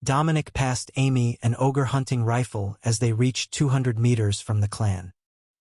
Dominic passed Amy an ogre-hunting rifle as they reached 200 meters from the clan.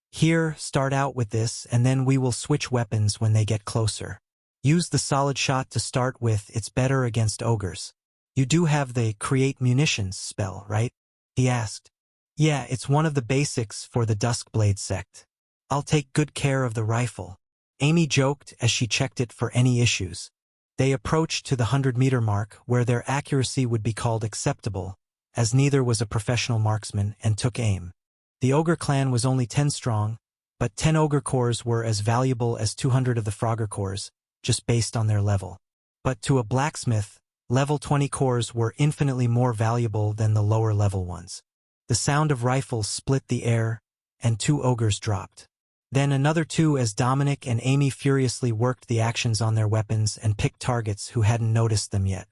Here, start out with this and then we will switch weapons when they get closer. Use the solid shot to start with, it's better against ogres. You do have the create munitions spell, right? He asked. Yeah, it's one of the basics for the Duskblade sect. I'll take good care of the rifle. Amy joked as she checked it for any issues. They approached to the 100-meter mark where their accuracy would be called acceptable, as neither was a professional marksman, and took aim. The ogre clan was only 10 strong, but 10 ogre cores were as valuable as 200 of the Frogger cores, just based on their level. But to a blacksmith, level 20 cores were infinitely more valuable than the lower level ones. The sound of rifles split the air, and 2 ogres dropped. Then another 2 as Dominic and Amy furiously worked the actions on their weapons and picked targets who hadn't noticed them yet.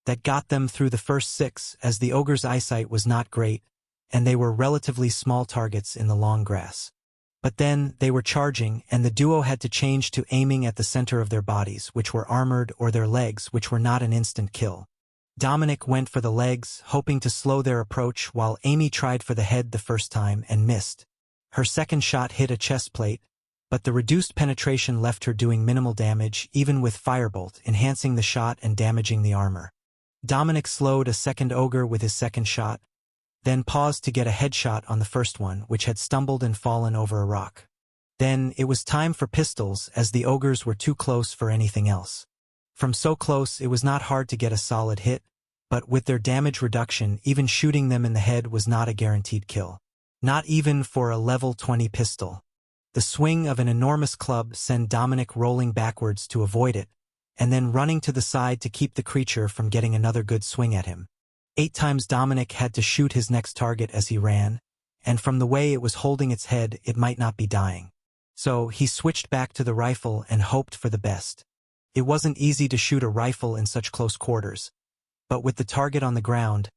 That got them through the first 6 as the ogre's eyesight was not great, and they were relatively small targets in the long grass. But then, they were charging, and the duo had to change to aiming at the center of their bodies, which were armored, or their legs, which were not an instant kill. Dominic went for the legs, hoping to slow their approach, while Amy tried for the head the first time and missed. Her second shot hit a chest plate, but the reduced penetration left her doing minimal damage, even with Firebolt, enhancing the shot and damaging the armor. Dominic slowed a second ogre with his second shot, then paused to get a headshot on the first one, which had stumbled and fallen over a rock. Then, it was time for pistols, as the ogres were too close for anything else. From so close, it was not hard to get a solid hit, but with their damage reduction, even shooting them in the head was not a guaranteed kill. Not even for a level 20 pistol. The swing of an enormous club sent Dominic rolling backwards to avoid it, and then running to the side to keep the creature from getting another good swing at him. 8 times Dominic had to shoot his next target as he ran, and from the way it was holding its head, it might not be dying. So he switched back to the rifle and hoped for the best. It wasn't easy to shoot a rifle in such close quarters, but with the target on the ground,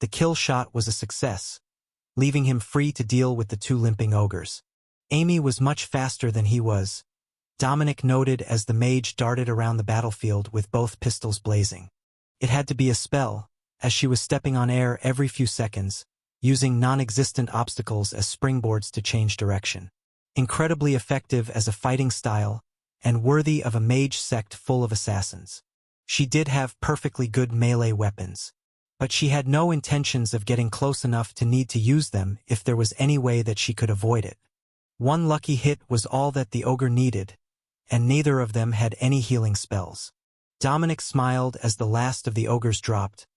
the kill shot was a success, leaving him free to deal with the 2 limping ogres. Amy was much faster than he was, Dominic noted as the mage darted around the battlefield with both pistols blazing. It had to be a spell, as she was stepping on air every few seconds, using non-existent obstacles as springboards to change direction. Incredibly effective as a fighting style, and worthy of a mage sect full of assassins. She did have perfectly good melee weapons, but she had no intentions of getting close enough to need to use them if there was any way that she could avoid it. One lucky hit was all that the ogre needed, and neither of them had any healing spells. Dominic smiled as the last of the ogres dropped,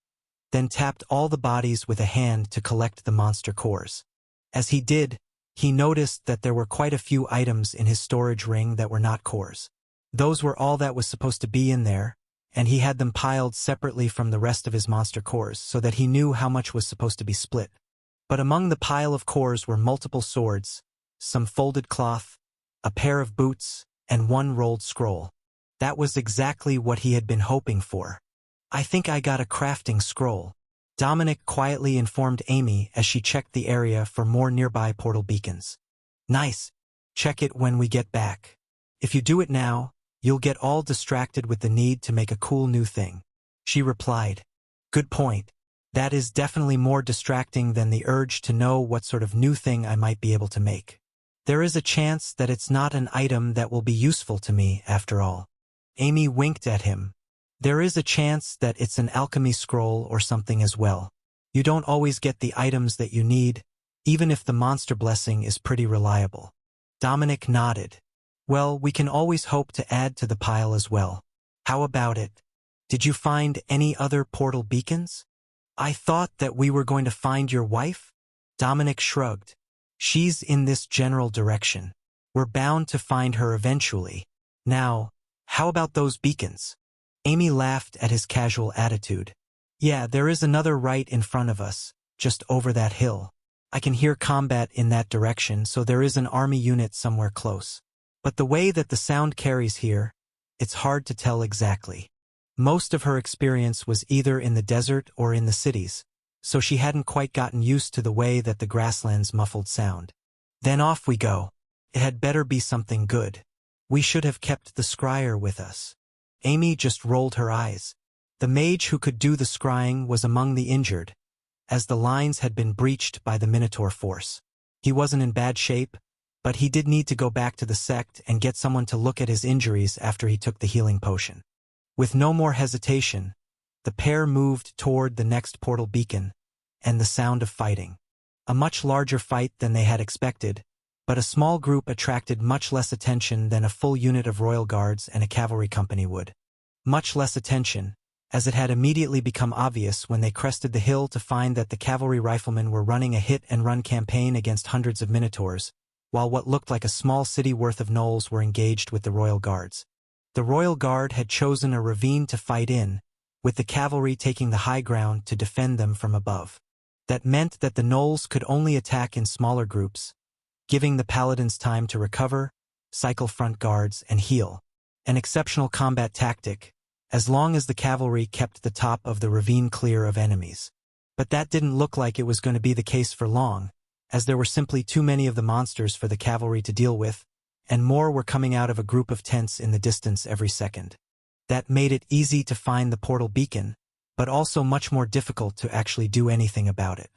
then tapped all the bodies with a hand to collect the monster cores. As he did, he noticed that there were quite a few items in his storage ring that were not cores. Those were all that was supposed to be in there, and he had them piled separately from the rest of his monster cores so that he knew how much was supposed to be split. But among the pile of cores were multiple swords, some folded cloth, a pair of boots, and 1 rolled scroll. That was exactly what he had been hoping for. I think I got a crafting scroll, Dominic quietly informed Amy as she checked the area for more nearby portal beacons. Nice. Check it when we get back. If you do it now, you'll get all distracted with the need to make a cool new thing. She replied. Good point. That is definitely more distracting than the urge to know what sort of new thing I might be able to make. There is a chance that it's not an item that will be useful to me, after all. Amy winked at him. There is a chance that it's an alchemy scroll or something as well. You don't always get the items that you need, even if the monster blessing is pretty reliable. Dominic nodded. Well, we can always hope to add to the pile as well. How about it? Did you find any other portal beacons? I thought that we were going to find your wife? Dominic shrugged. She's in this general direction. We're bound to find her eventually. Now, how about those beacons? Amy laughed at his casual attitude. Yeah, there is another right in front of us, just over that hill. I can hear combat in that direction, so there is an army unit somewhere close. But the way that the sound carries here, it's hard to tell exactly. Most of her experience was either in the desert or in the cities, so she hadn't quite gotten used to the way that the grasslands muffled sound. Then off we go. It had better be something good. We should have kept the scryer with us. Amy just rolled her eyes. The mage who could do the scrying was among the injured, as the lines had been breached by the Minotaur force. He wasn't in bad shape, but he did need to go back to the sect and get someone to look at his injuries after he took the healing potion. With no more hesitation, the pair moved toward the next portal beacon, and the sound of fighting. A much larger fight than they had expected, but a small group attracted much less attention than a full unit of royal guards and a cavalry company would. Much less attention, as it had immediately become obvious when they crested the hill to find that the cavalry riflemen were running a hit-and-run campaign against hundreds of Minotaurs, while what looked like a small city worth of gnolls were engaged with the royal guards. The royal guard had chosen a ravine to fight in, with the cavalry taking the high ground to defend them from above. That meant that the gnolls could only attack in smaller groups, giving the paladins time to recover, cycle front guards, and heal. An exceptional combat tactic, as long as the cavalry kept the top of the ravine clear of enemies. But that didn't look like it was going to be the case for long, as there were simply too many of the monsters for the cavalry to deal with, and more were coming out of a group of tents in the distance every second. That made it easy to find the portal beacon, but also much more difficult to actually do anything about it.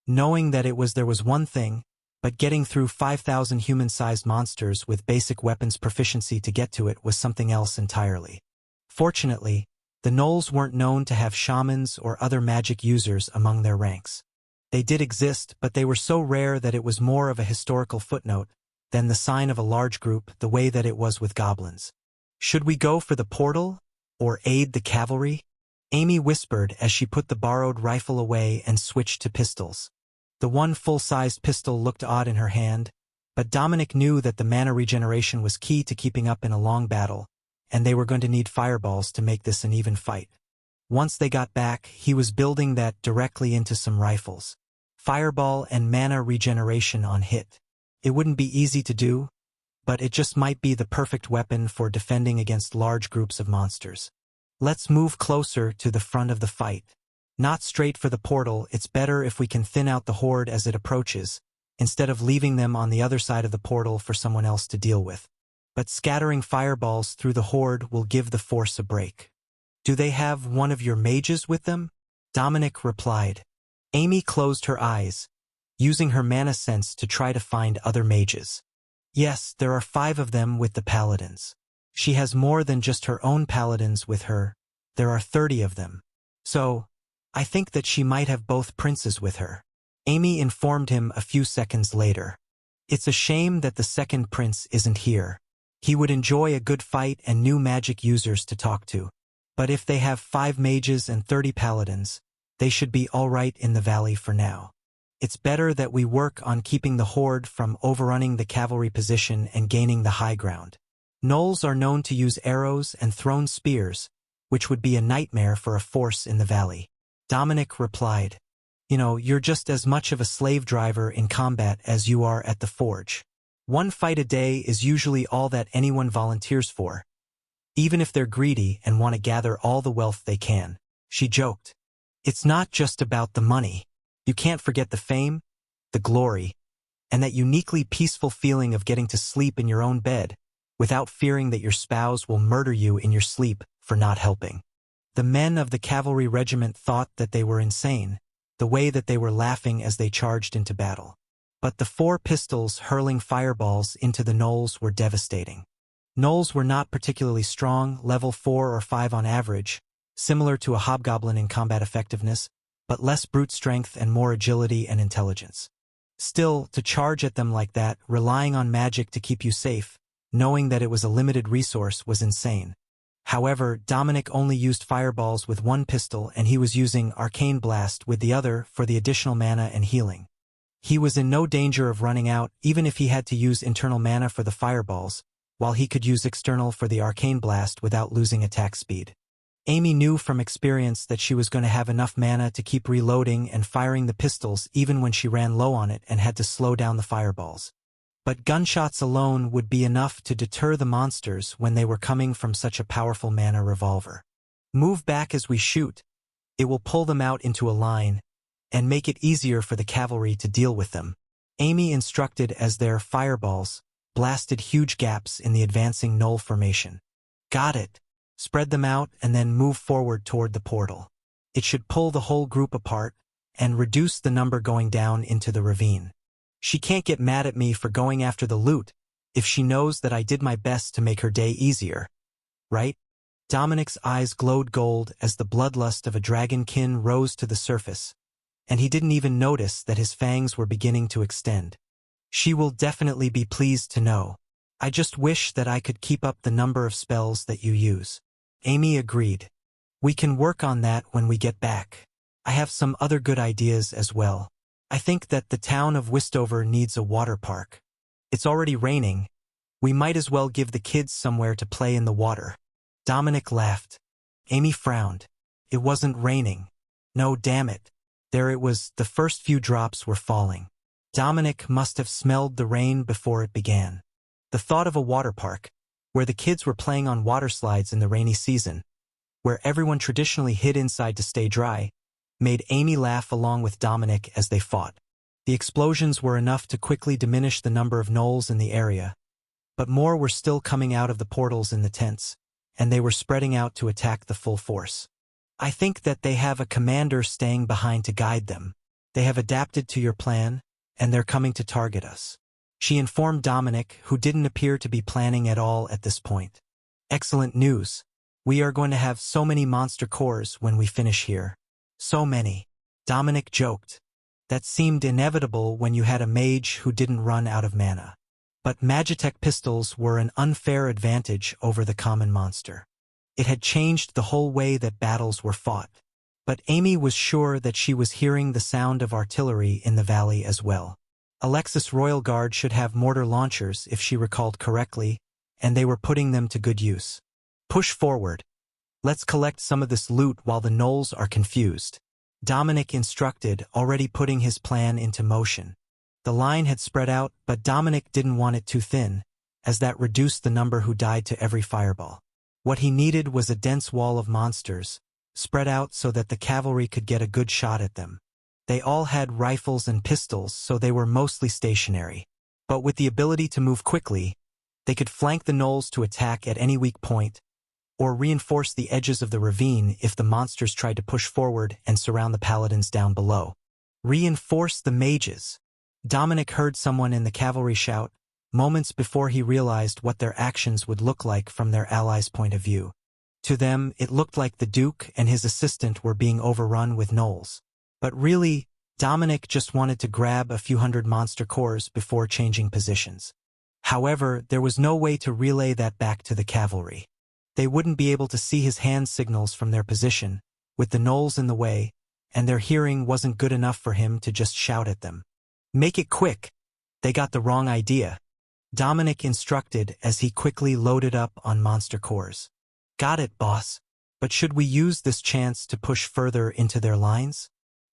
Knowing that there was one thing, but getting through 5,000 human-sized monsters with basic weapons proficiency to get to it was something else entirely. Fortunately, the gnolls weren't known to have shamans or other magic users among their ranks. They did exist, but they were so rare that it was more of a historical footnote than the sign of a large group, the way that it was with goblins. "Should we go for the portal, or aid the cavalry?" Amy whispered as she put the borrowed rifle away and switched to pistols. The one full-sized pistol looked odd in her hand, but Dominic knew that the mana regeneration was key to keeping up in a long battle, and they were going to need fireballs to make this an even fight. Once they got back, he was building that directly into some rifles. Fireball and mana regeneration on hit. It wouldn't be easy to do, but it just might be the perfect weapon for defending against large groups of monsters. Let's move closer to the front of the fight. Not straight for the portal, it's better if we can thin out the horde as it approaches, instead of leaving them on the other side of the portal for someone else to deal with. But scattering fireballs through the horde will give the force a break. "Do they have one of your mages with them?" Dominic replied. Amy closed her eyes, using her mana sense to try to find other mages. "Yes, there are 5 of them with the paladins. She has more than just her own paladins with her. There are 30 of them. So, I think that she might have both princes with her." Amy informed him a few seconds later. "It's a shame that the second prince isn't here. He would enjoy a good fight and new magic users to talk to. But if they have 5 mages and 30 paladins, they should be all right in the valley for now. It's better that we work on keeping the horde from overrunning the cavalry position and gaining the high ground. Gnolls are known to use arrows and thrown spears, which would be a nightmare for a force in the valley." Dominic replied, "You're just as much of a slave driver in combat as you are at the forge. One fight a day is usually all that anyone volunteers for, even if they're greedy and want to gather all the wealth they can," she joked. "It's not just about the money. You can't forget the fame, the glory, and that uniquely peaceful feeling of getting to sleep in your own bed, without fearing that your spouse will murder you in your sleep for not helping." The men of the cavalry regiment thought that they were insane, the way that they were laughing as they charged into battle. But the 4 pistols hurling fireballs into the gnolls were devastating. Gnolls were not particularly strong, level 4 or 5 on average, similar to a hobgoblin in combat effectiveness, but less brute strength and more agility and intelligence. Still, to charge at them like that, relying on magic to keep you safe, knowing that it was a limited resource, was insane. However, Dominic only used fireballs with 1 pistol and he was using Arcane Blast with the other for the additional mana and healing. He was in no danger of running out even if he had to use internal mana for the fireballs, while he could use external for the Arcane Blast without losing attack speed. Amy knew from experience that she was going to have enough mana to keep reloading and firing the pistols even when she ran low on it and had to slow down the fireballs. But gunshots alone would be enough to deter the monsters when they were coming from such a powerful mana revolver. "Move back as we shoot. It will pull them out into a line, and make it easier for the cavalry to deal with them," Amy instructed as their fireballs blasted huge gaps in the advancing gnoll formation. "Got it." Spread them out and then move forward toward the portal. It should pull the whole group apart and reduce the number going down into the ravine. She can't get mad at me for going after the loot if she knows that I did my best to make her day easier, right? Dominic's eyes glowed gold as the bloodlust of a dragonkin rose to the surface, and he didn't even notice that his fangs were beginning to extend. She will definitely be pleased to know. I just wish that I could keep up the number of spells that you use. Amy agreed. We can work on that when we get back. I have some other good ideas as well. I think that the town of Westover needs a water park. It's already raining. We might as well give the kids somewhere to play in the water. Dominic laughed. Amy frowned. It wasn't raining. No, damn it. There it was, the first few drops were falling. Dominic must have smelled the rain before it began. The thought of a water park, where the kids were playing on water slides in the rainy season, where everyone traditionally hid inside to stay dry, made Amy laugh along with Dominic as they fought. The explosions were enough to quickly diminish the number of gnolls in the area, but more were still coming out of the portals in the tents, and they were spreading out to attack the full force. I think that they have a commander staying behind to guide them. They have adapted to your plan, and they're coming to target us. She informed Dominic, who didn't appear to be planning at all at this point. Excellent news. We are going to have so many monster cores when we finish here. So many. Dominic joked. That seemed inevitable when you had a mage who didn't run out of mana. But Magitech pistols were an unfair advantage over the common monster. It had changed the whole way that battles were fought. But Amy was sure that she was hearing the sound of artillery in the valley as well. Alexis Royal Guard should have mortar launchers if she recalled correctly, and they were putting them to good use. Push forward. Let's collect some of this loot while the gnolls are confused. Dominic instructed, already putting his plan into motion. The line had spread out, but Dominic didn't want it too thin, as that reduced the number who died to every fireball. What he needed was a dense wall of monsters, spread out so that the cavalry could get a good shot at them. They all had rifles and pistols, so they were mostly stationary. But with the ability to move quickly, they could flank the gnolls to attack at any weak point, or reinforce the edges of the ravine if the monsters tried to push forward and surround the paladins down below. Reinforce the mages. Dominic heard someone in the cavalry shout, moments before he realized what their actions would look like from their allies' point of view. To them, it looked like the Duke and his assistant were being overrun with gnolls. But really, Dominic just wanted to grab a few hundred monster cores before changing positions. However, there was no way to relay that back to the cavalry. They wouldn't be able to see his hand signals from their position, with the gnolls in the way, and their hearing wasn't good enough for him to just shout at them. Make it quick. They got the wrong idea. Dominic instructed as he quickly loaded up on monster cores. Got it, boss. But should we use this chance to push further into their lines?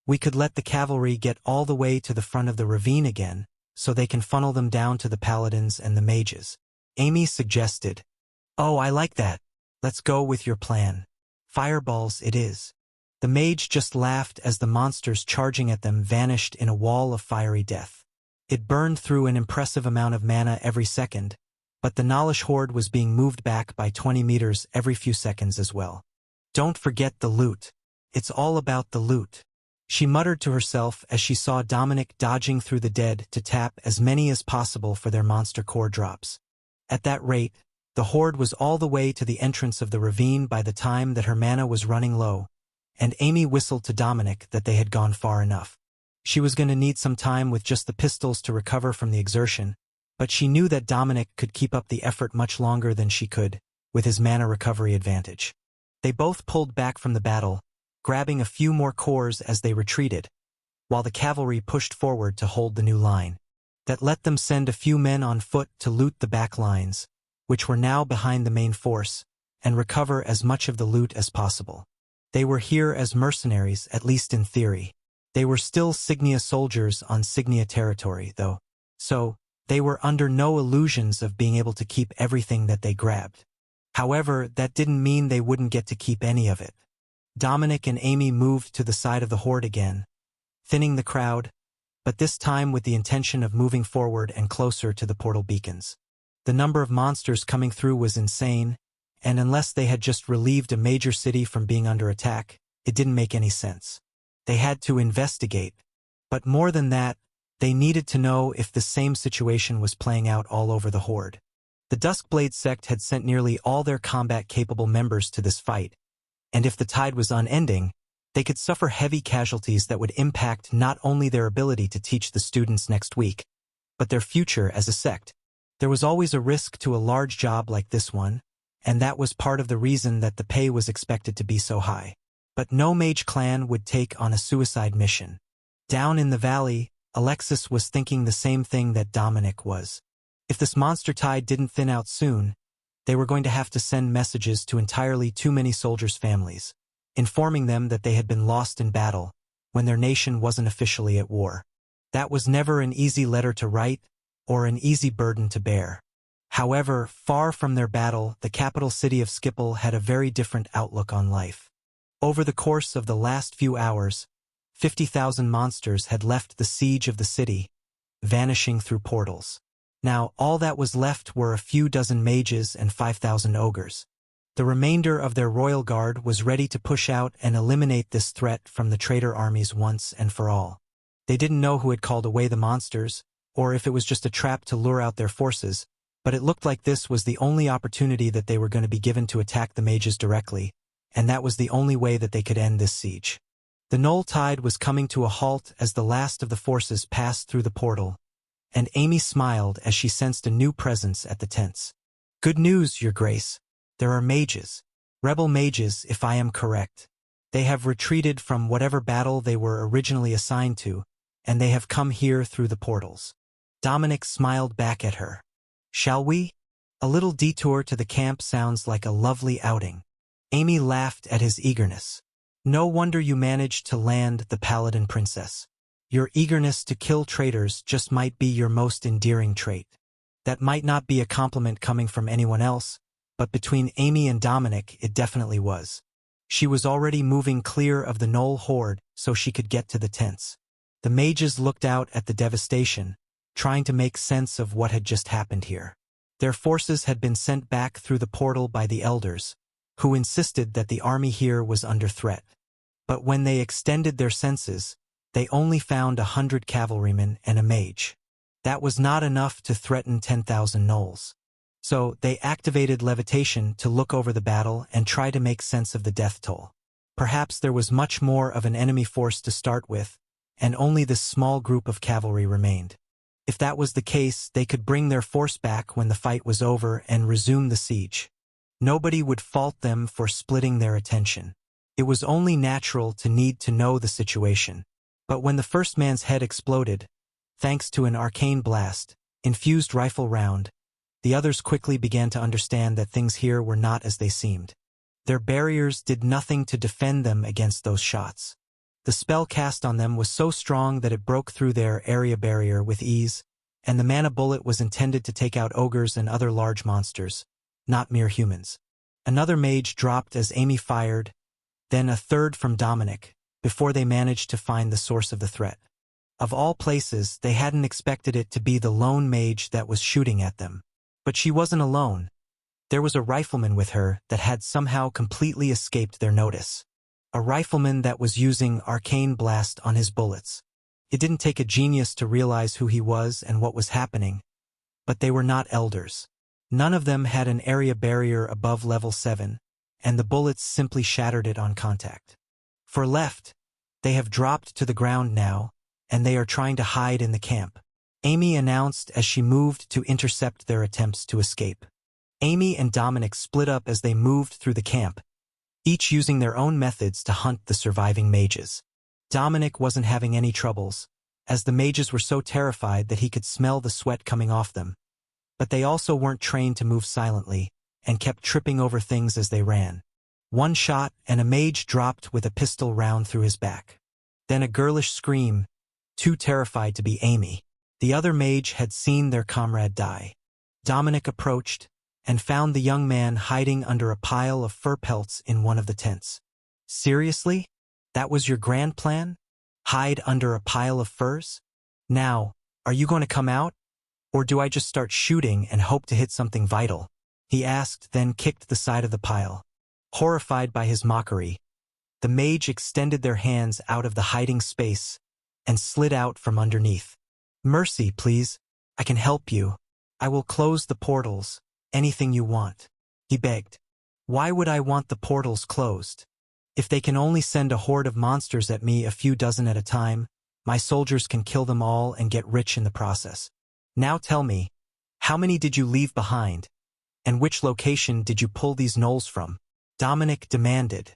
We could let the cavalry get all the way to the front of the ravine again, so they can funnel them down to the paladins and the mages. Amy suggested. Oh, I like that. Let's go with your plan. Fireballs it is. The mage just laughed as the monsters charging at them vanished in a wall of fiery death. It burned through an impressive amount of mana every second, but the Gnollish horde was being moved back by 20 meters every few seconds as well. Don't forget the loot. It's all about the loot. She muttered to herself as she saw Dominic dodging through the dead to tap as many as possible for their monster core drops. At that rate, the horde was all the way to the entrance of the ravine by the time that her mana was running low, and Amy whistled to Dominic that they had gone far enough. She was going to need some time with just the pistols to recover from the exertion, but she knew that Dominic could keep up the effort much longer than she could, with his mana recovery advantage. They both pulled back from the battle, grabbing a few more cores as they retreated, while the cavalry pushed forward to hold the new line. That let them send a few men on foot to loot the back lines, which were now behind the main force, and recover as much of the loot as possible. They were here as mercenaries, at least in theory. They were still Signia soldiers on Signia territory, though, so they were under no illusions of being able to keep everything that they grabbed. However, that didn't mean they wouldn't get to keep any of it. Dominic and Amy moved to the side of the horde again, thinning the crowd, but this time with the intention of moving forward and closer to the portal beacons. The number of monsters coming through was insane, and unless they had just relieved a major city from being under attack, it didn't make any sense. They had to investigate. But more than that, they needed to know if the same situation was playing out all over the Horde. The Duskblade sect had sent nearly all their combat-capable members to this fight, and if the tide was unending, they could suffer heavy casualties that would impact not only their ability to teach the students next week, but their future as a sect. There was always a risk to a large job like this one, and that was part of the reason that the pay was expected to be so high. But no mage clan would take on a suicide mission. Down in the valley, Alexis was thinking the same thing that Dominic was. If this monster tide didn't thin out soon, they were going to have to send messages to entirely too many soldiers' families, informing them that they had been lost in battle when their nation wasn't officially at war. That was never an easy letter to write or an easy burden to bear. However, far from their battle, the capital city of Skipple had a very different outlook on life. Over the course of the last few hours, 50,000 monsters had left the siege of the city, vanishing through portals. Now, all that was left were a few dozen mages and 5,000 ogres. The remainder of their royal guard was ready to push out and eliminate this threat from the traitor armies once and for all. They didn't know who had called away the monsters, or if it was just a trap to lure out their forces, but it looked like this was the only opportunity that they were going to be given to attack the mages directly, and that was the only way that they could end this siege. The Knoll tide was coming to a halt as the last of the forces passed through the portal, and Amy smiled as she sensed a new presence at the tents. "Good news, Your Grace. There are mages. Rebel mages, if I am correct. They have retreated from whatever battle they were originally assigned to, and they have come here through the portals." Dominic smiled back at her. "Shall we? A little detour to the camp sounds like a lovely outing." Amy laughed at his eagerness. "No wonder you managed to land the Paladin Princess. Your eagerness to kill traitors just might be your most endearing trait." That might not be a compliment coming from anyone else, but between Amy and Dominic it definitely was. She was already moving clear of the Knoll horde so she could get to the tents. The mages looked out at the devastation, trying to make sense of what had just happened here. Their forces had been sent back through the portal by the elders, who insisted that the army here was under threat. But when they extended their senses, they only found 100 cavalrymen and a mage. That was not enough to threaten 10,000 gnolls. So they activated levitation to look over the battle and try to make sense of the death toll. Perhaps there was much more of an enemy force to start with, and only this small group of cavalry remained. If that was the case, they could bring their force back when the fight was over and resume the siege. Nobody would fault them for splitting their attention. It was only natural to need to know the situation. But when the first man's head exploded, thanks to an arcane blast, infused rifle round, the others quickly began to understand that things here were not as they seemed. Their barriers did nothing to defend them against those shots. The spell cast on them was so strong that it broke through their area barrier with ease, and the mana bullet was intended to take out ogres and other large monsters, not mere humans. Another mage dropped as Amy fired, then a third from Dominic, before they managed to find the source of the threat. Of all places, they hadn't expected it to be the lone mage that was shooting at them. But she wasn't alone. There was a rifleman with her that had somehow completely escaped their notice. A rifleman that was using arcane blast on his bullets. It didn't take a genius to realize who he was and what was happening, but they were not elders. None of them had an area barrier above level 7, and the bullets simply shattered it on contact. For left, they have dropped to the ground now, and they are trying to hide in the camp, Amy announced as she moved to intercept their attempts to escape. Amy and Dominic split up as they moved through the camp, each using their own methods to hunt the surviving mages. Dominic wasn't having any troubles, as the mages were so terrified that he could smell the sweat coming off them. But they also weren't trained to move silently, and kept tripping over things as they ran. One shot, and a mage dropped with a pistol round through his back. Then a girlish scream, too terrified to be Amy. The other mage had seen their comrade die. Dominic approached, and found the young man hiding under a pile of fur pelts in one of the tents. "Seriously? That was your grand plan? Hide under a pile of furs? Now, are you going to come out? Or do I just start shooting and hope to hit something vital?" he asked, then kicked the side of the pile. Horrified by his mockery, the mage extended their hands out of the hiding space and slid out from underneath. Mercy, please. I can help you. I will close the portals. Anything you want, he begged. Why would I want the portals closed? If they can only send a horde of monsters at me, a few dozen at a time, my soldiers can kill them all and get rich in the process. Now tell me, how many did you leave behind? And which location did you pull these gnolls from? Dominic demanded.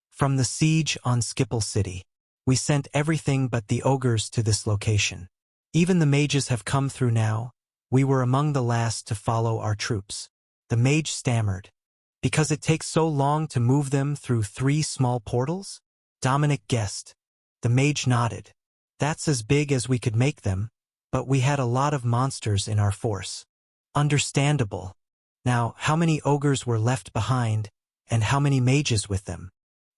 From the siege on Skipple City. We sent everything but the ogres to this location. Even the mages have come through now. We were among the last to follow our troops. The mage stammered. Because it takes so long to move them through 3 small portals? Dominic guessed. The mage nodded. That's as big as we could make them, but we had a lot of monsters in our force. Understandable. Now, how many ogres were left behind, and how many mages with them?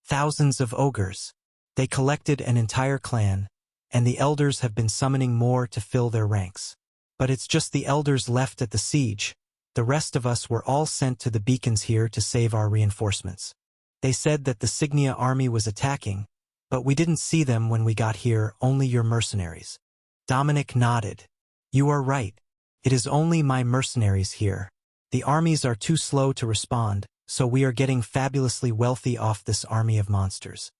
Thousands of ogres. They collected an entire clan, and the elders have been summoning more to fill their ranks. But it's just the elders left at the siege. The rest of us were all sent to the beacons here to save our reinforcements. They said that the Signia army was attacking, but we didn't see them when we got here, only your mercenaries. Dominic nodded. You are right. It is only my mercenaries here. The armies are too slow to respond, so we are getting fabulously wealthy off this army of monsters.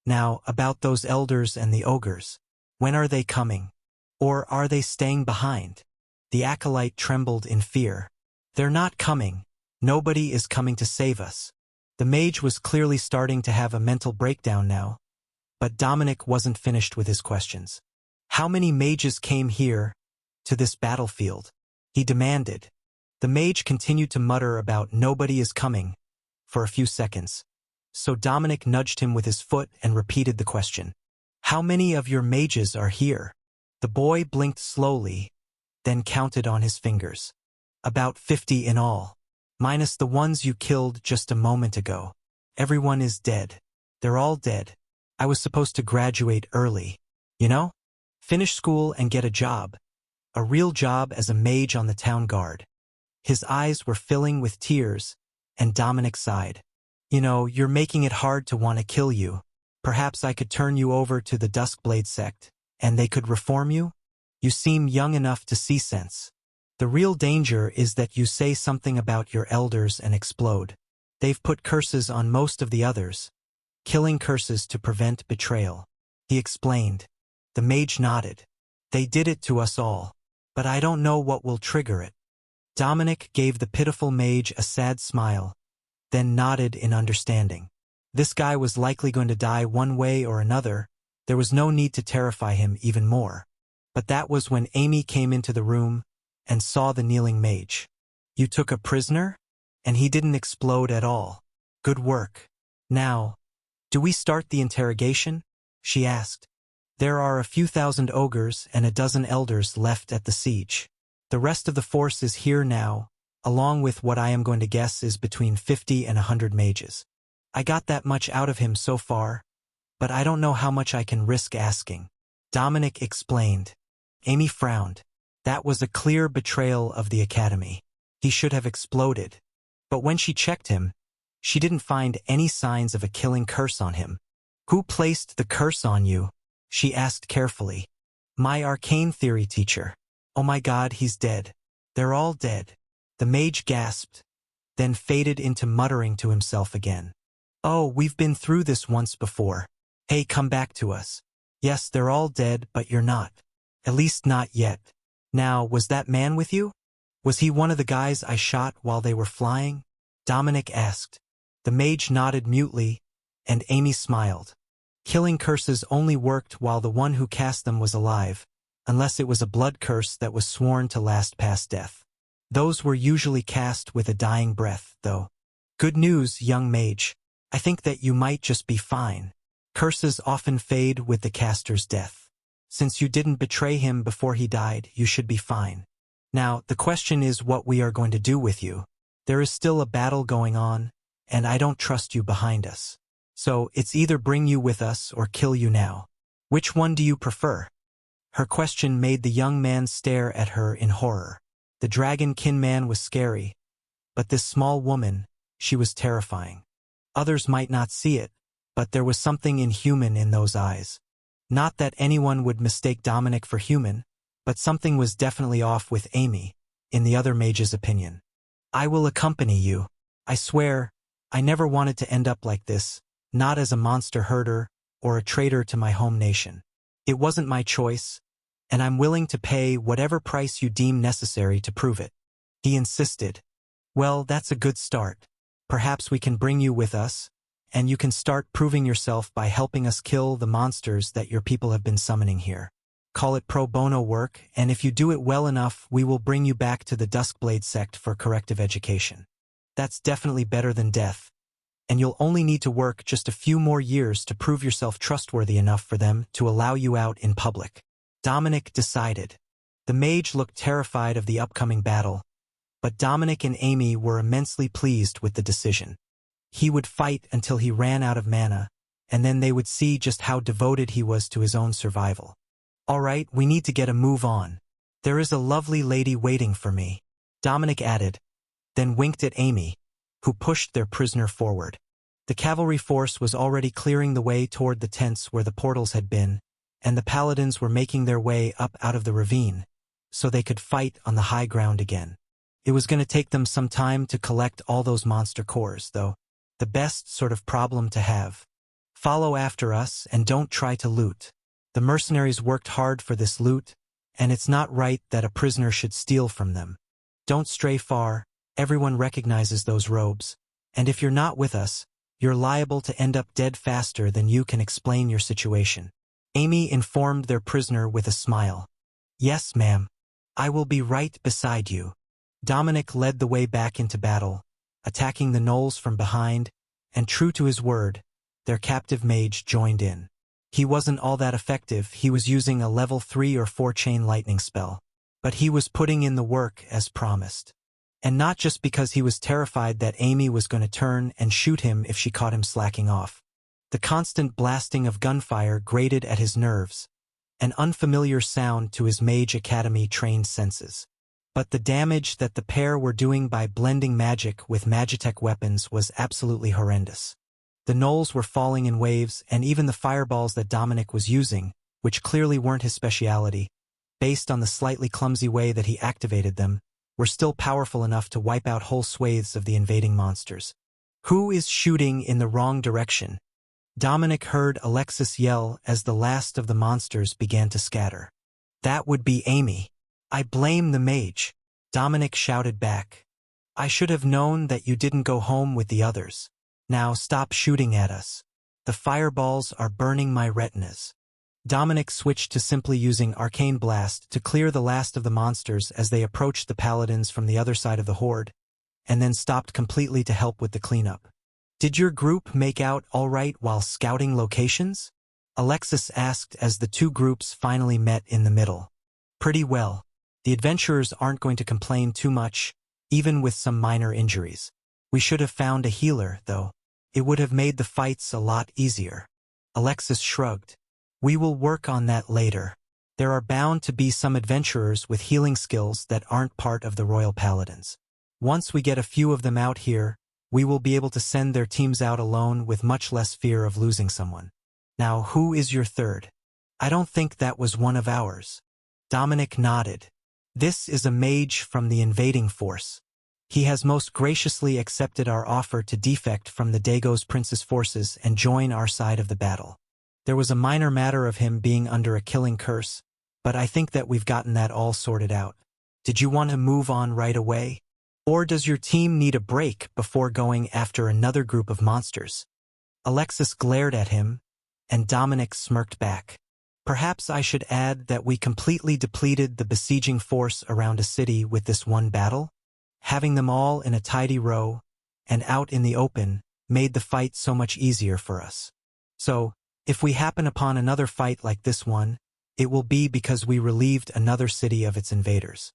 Now, about those elders and the ogres. When are they coming? Or are they staying behind? The acolyte trembled in fear. They're not coming. Nobody is coming to save us. The mage was clearly starting to have a mental breakdown now, but Dominic wasn't finished with his questions. How many mages came here, to this battlefield? He demanded. The mage continued to mutter about nobody is coming for a few seconds, so Dominic nudged him with his foot and repeated the question. How many of your mages are here? The boy blinked slowly, then counted on his fingers. About 50 in all, minus the ones you killed just a moment ago. Everyone is dead. They're all dead. I was supposed to graduate early, you know? Finish school and get a job. A real job as a mage on the town guard. His eyes were filling with tears, and Dominic sighed. You know, you're making it hard to want to kill you. Perhaps I could turn you over to the Duskblade sect, and they could reform you? You seem young enough to see sense. The real danger is that you say something about your elders and explode. They've put curses on most of the others. Killing curses to prevent betrayal. He explained. The mage nodded. They did it to us all. But I don't know what will trigger it. Dominic gave the pitiful mage a sad smile, then nodded in understanding. This guy was likely going to die one way or another. There was no need to terrify him even more. But that was when Amy came into the room and saw the kneeling mage. You took a prisoner? And he didn't explode at all. Good work. Now, do we start the interrogation? She asked. There are a few thousand ogres and a dozen elders left at the siege. The rest of the force is here now, along with what I am going to guess is between 50 and 100 mages. I got that much out of him so far, but I don't know how much I can risk asking. Dominic explained. Amy frowned. That was a clear betrayal of the academy. He should have exploded. But when she checked him, she didn't find any signs of a killing curse on him. Who placed the curse on you? She asked carefully. My arcane theory teacher. Oh my God, he's dead. They're all dead. The mage gasped, then faded into muttering to himself again. Oh, we've been through this once before. Hey, come back to us. Yes, they're all dead, but you're not. At least not yet. Now, was that man with you? Was he one of the guys I shot while they were flying? Dominic asked. The mage nodded mutely, and Amy smiled. Killing curses only worked while the one who cast them was alive, unless it was a blood curse that was sworn to last past death. Those were usually cast with a dying breath, though. Good news, young mage. I think that you might just be fine. Curses often fade with the caster's death. Since you didn't betray him before he died, you should be fine. Now, the question is what we are going to do with you. There is still a battle going on, and I don't trust you behind us. So, it's either bring you with us or kill you now. Which one do you prefer? Her question made the young man stare at her in horror. The dragon kin man was scary, But this small woman, she was terrifying. Others might not see it, but there was something inhuman in those eyes. Not that anyone would mistake Dominic for human, but something was definitely off with Amy, in the other mage's opinion. I will accompany you. I swear, I never wanted to end up like this, not as a monster herder or a traitor to my home nation. It wasn't my choice, and I'm willing to pay whatever price you deem necessary to prove it. He insisted. Well, that's a good start. Perhaps we can bring you with us, and you can start proving yourself by helping us kill the monsters that your people have been summoning here. Call it pro bono work, and if you do it well enough, we will bring you back to the Duskblade sect for corrective education. That's definitely better than death, and you'll only need to work just a few more years to prove yourself trustworthy enough for them to allow you out in public. Dominic decided. The mage looked terrified of the upcoming battle, but Dominic and Amy were immensely pleased with the decision. He would fight until he ran out of mana, and then they would see just how devoted he was to his own survival. All right, we need to get a move on. There is a lovely lady waiting for me, Dominic added, then winked at Amy, who pushed their prisoner forward. The cavalry force was already clearing the way toward the tents where the portals had been, and the paladins were making their way up out of the ravine, so they could fight on the high ground again. It was going to take them some time to collect all those monster cores, though. The best sort of problem to have. Follow after us and don't try to loot. The mercenaries worked hard for this loot, and it's not right that a prisoner should steal from them. Don't stray far, everyone recognizes those robes, and if you're not with us, you're liable to end up dead faster than you can explain your situation. Amy informed their prisoner with a smile. Yes, ma'am. I will be right beside you. Dominic led the way back into battle, attacking the gnolls from behind, and true to his word, their captive mage joined in. He wasn't all that effective, he was using a level 3 or 4 chain lightning spell, but he was putting in the work as promised. And not just because he was terrified that Amy was going to turn and shoot him if she caught him slacking off. The constant blasting of gunfire grated at his nerves, an unfamiliar sound to his Mage Academy-trained senses. But the damage that the pair were doing by blending magic with Magitech weapons was absolutely horrendous. The gnolls were falling in waves, and even the fireballs that Dominic was using, which clearly weren't his speciality, based on the slightly clumsy way that he activated them, were still powerful enough to wipe out whole swathes of the invading monsters. Who is shooting in the wrong direction? Dominic heard Alexis yell as the last of the monsters began to scatter. That would be Amy. I blame the mage, Dominic shouted back. I should have known that you didn't go home with the others. Now stop shooting at us. The fireballs are burning my retinas. Dominic switched to simply using Arcane Blast to clear the last of the monsters as they approached the paladins from the other side of the horde, and then stopped completely to help with the cleanup. Did your group make out all right while scouting locations? Alexis asked as the two groups finally met in the middle. Pretty well. The adventurers aren't going to complain too much, even with some minor injuries. We should have found a healer, though. It would have made the fights a lot easier. Alexis shrugged. We will work on that later. There are bound to be some adventurers with healing skills that aren't part of the Royal Paladins. Once we get a few of them out here, we will be able to send their teams out alone with much less fear of losing someone. Now, who is your third? I don't think that was one of ours. Dominic nodded. This is a mage from the invading force. He has most graciously accepted our offer to defect from the Dagos Prince's forces and join our side of the battle. There was a minor matter of him being under a killing curse, but I think that we've gotten that all sorted out. Did you want to move on right away? Or does your team need a break before going after another group of monsters? Alexis glared at him, and Dominic smirked back. Perhaps I should add that we completely depleted the besieging force around a city with this one battle? Having them all in a tidy row, and out in the open, made the fight so much easier for us. So, if we happen upon another fight like this one, it will be because we relieved another city of its invaders.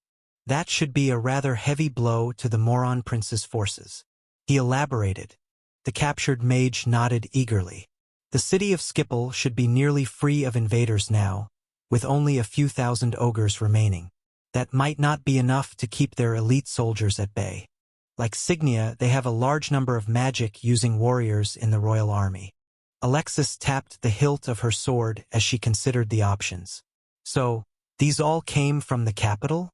That should be a rather heavy blow to the Moron Prince's forces. He elaborated. The captured mage nodded eagerly. The city of Skipple should be nearly free of invaders now, with only a few thousand ogres remaining. That might not be enough to keep their elite soldiers at bay. Like Signia, they have a large number of magic-using warriors in the royal army. Alexis tapped the hilt of her sword as she considered the options. So, these all came from the capital?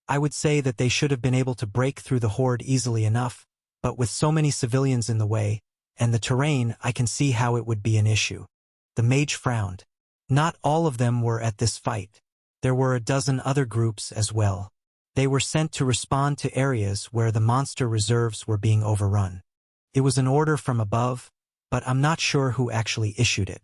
I would say that they should have been able to break through the horde easily enough, but with so many civilians in the way, and the terrain, I can see how it would be an issue. The mage frowned. Not all of them were at this fight. There were a dozen other groups as well. They were sent to respond to areas where the monster reserves were being overrun. It was an order from above, but I'm not sure who actually issued it.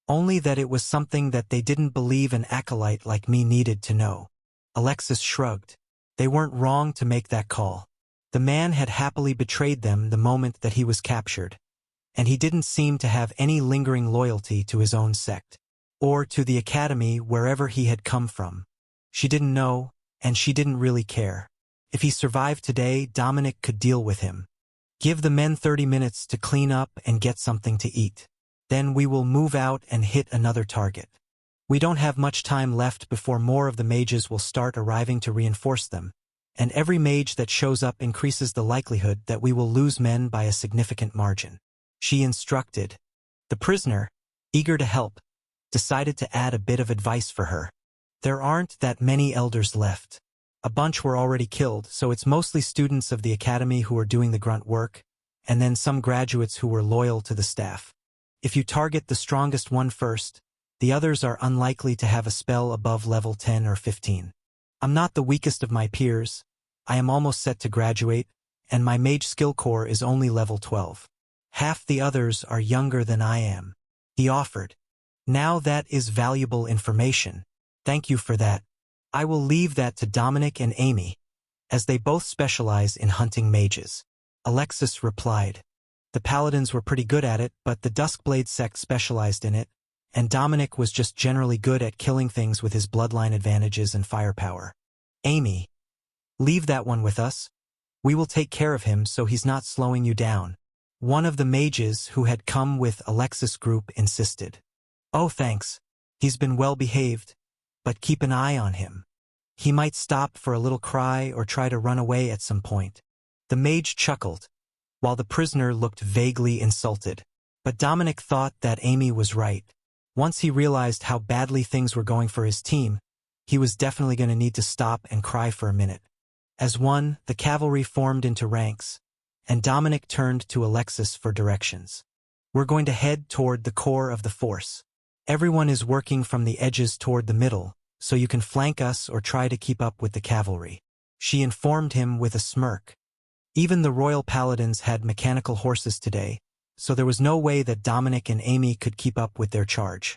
Only that it was something that they didn't believe an acolyte like me needed to know. Alexis shrugged. They weren't wrong to make that call. The man had happily betrayed them the moment that he was captured, and he didn't seem to have any lingering loyalty to his own sect, or to the academy wherever he had come from. She didn't know, and she didn't really care. If he survived today, Dominic could deal with him. Give the men 30 minutes to clean up and get something to eat. Then we will move out and hit another target. We don't have much time left before more of the mages will start arriving to reinforce them, and every mage that shows up increases the likelihood that we will lose men by a significant margin. She instructed. The prisoner, eager to help, decided to add a bit of advice for her. There aren't that many elders left. A bunch were already killed, so it's mostly students of the academy who are doing the grunt work, and then some graduates who were loyal to the staff. If you target the strongest one first, the others are unlikely to have a spell above level 10 or 15. I'm not the weakest of my peers. I am almost set to graduate, and my mage skill core is only level 12. Half the others are younger than I am. He offered. Now that is valuable information. Thank you for that. I will leave that to Dominic and Amy, as they both specialize in hunting mages. Alexis replied. The paladins were pretty good at it, but the Duskblade sect specialized in it, and Dominic was just generally good at killing things with his bloodline advantages and firepower. Amy, leave that one with us. We will take care of him so he's not slowing you down. One of the mages who had come with Alexis' group insisted. Oh, thanks. He's been well behaved, but keep an eye on him. He might stop for a little cry or try to run away at some point. The mage chuckled, while the prisoner looked vaguely insulted. But Dominic thought that Amy was right. Once he realized how badly things were going for his team, he was definitely going to need to stop and cry for a minute. As one, the cavalry formed into ranks, and Dominic turned to Alexis for directions. We're going to head toward the core of the force. Everyone is working from the edges toward the middle, so you can flank us or try to keep up with the cavalry. She informed him with a smirk. Even the royal paladins had mechanical horses today, so there was no way that Dominic and Amy could keep up with their charge.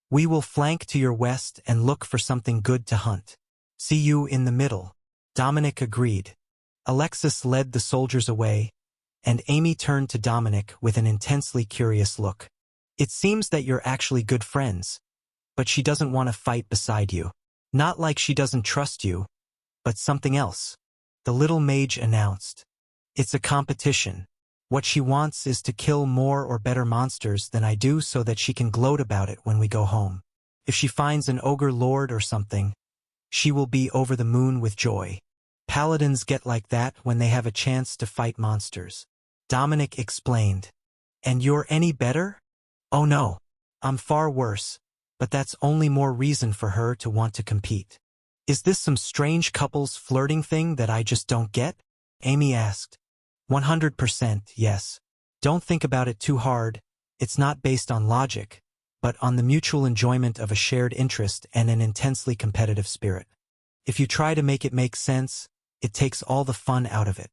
We will flank to your west and look for something good to hunt. See you in the middle. Dominic agreed. Alexis led the soldiers away, and Amy turned to Dominic with an intensely curious look. It seems that you're actually good friends, but she doesn't want to fight beside you. Not like she doesn't trust you, but something else. The little mage announced. It's a competition. What she wants is to kill more or better monsters than I do so that she can gloat about it when we go home. If she finds an ogre lord or something, she will be over the moon with joy. Paladins get like that when they have a chance to fight monsters. Dominic explained. And you're any better? Oh no, I'm far worse, but that's only more reason for her to want to compete. Is this some strange couples flirting thing that I just don't get? Amy asked. 100% yes. Don't think about it too hard. It's not based on logic, but on the mutual enjoyment of a shared interest and an intensely competitive spirit. If you try to make it make sense, it takes all the fun out of it.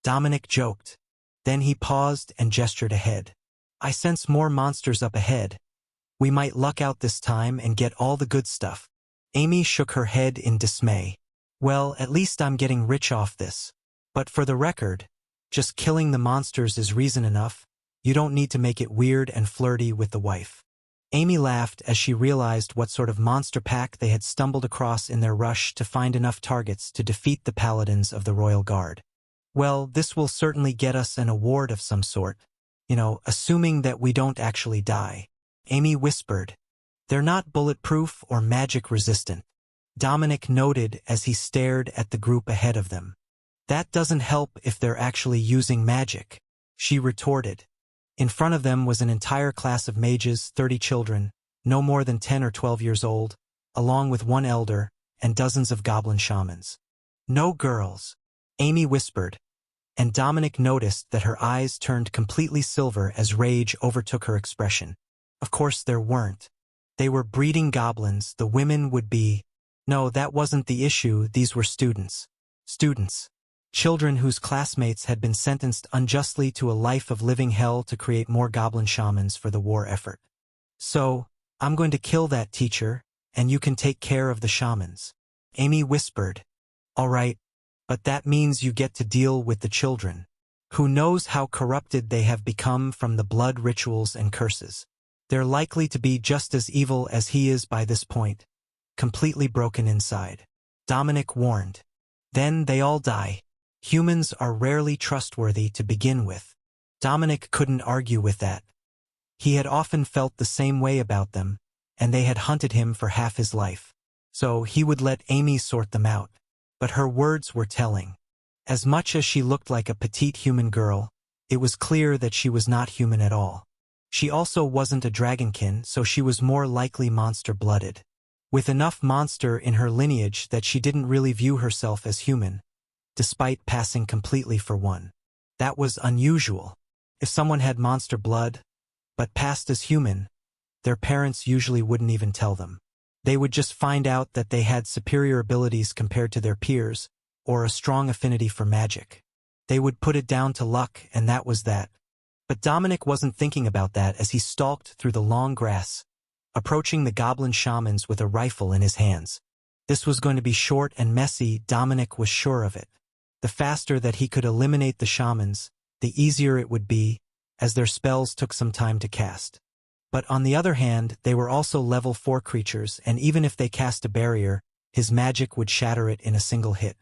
Dominic joked. Then he paused and gestured ahead. I sense more monsters up ahead. We might luck out this time and get all the good stuff. Amy shook her head in dismay. Well, at least I'm getting rich off this. But for the record, just killing the monsters is reason enough. You don't need to make it weird and flirty with the wife. Amy laughed as she realized what sort of monster pack they had stumbled across in their rush to find enough targets to defeat the paladins of the Royal Guard. Well, this will certainly get us an award of some sort. Assuming that we don't actually die. Amy whispered. They're not bulletproof or magic resistant. Dominic noted as he stared at the group ahead of them. That doesn't help if they're actually using magic, she retorted. In front of them was an entire class of mages, 30 children, no more than 10 or 12 years old, along with one elder, and dozens of goblin shamans. No girls, Amy whispered, and Dominic noticed that her eyes turned completely silver as rage overtook her expression. Of course there weren't. They were breeding goblins, the women would be… No, that wasn't the issue, these were students. Students. Children whose classmates had been sentenced unjustly to a life of living hell to create more goblin shamans for the war effort. So, I'm going to kill that teacher, and you can take care of the shamans. Amy whispered. All right, but that means you get to deal with the children. Who knows how corrupted they have become from the blood rituals and curses. They're likely to be just as evil as he is by this point, completely broken inside. Dominic warned. Then they all die. Humans are rarely trustworthy to begin with. Dominic couldn't argue with that. He had often felt the same way about them, and they had hunted him for half his life. So he would let Amy sort them out. But her words were telling. As much as she looked like a petite human girl, it was clear that she was not human at all. She also wasn't a dragonkin, so she was more likely monster-blooded. With enough monster in her lineage that she didn't really view herself as human, despite passing completely for one. That was unusual. If someone had monster blood, but passed as human, their parents usually wouldn't even tell them. They would just find out that they had superior abilities compared to their peers, or a strong affinity for magic. They would put it down to luck, and that was that. But Dominic wasn't thinking about that as he stalked through the long grass, approaching the goblin shamans with a rifle in his hands. This was going to be short and messy, Dominic was sure of it. The faster that he could eliminate the shamans, the easier it would be, as their spells took some time to cast. But on the other hand, they were also level 4 creatures, and even if they cast a barrier, his magic would shatter it in a single hit.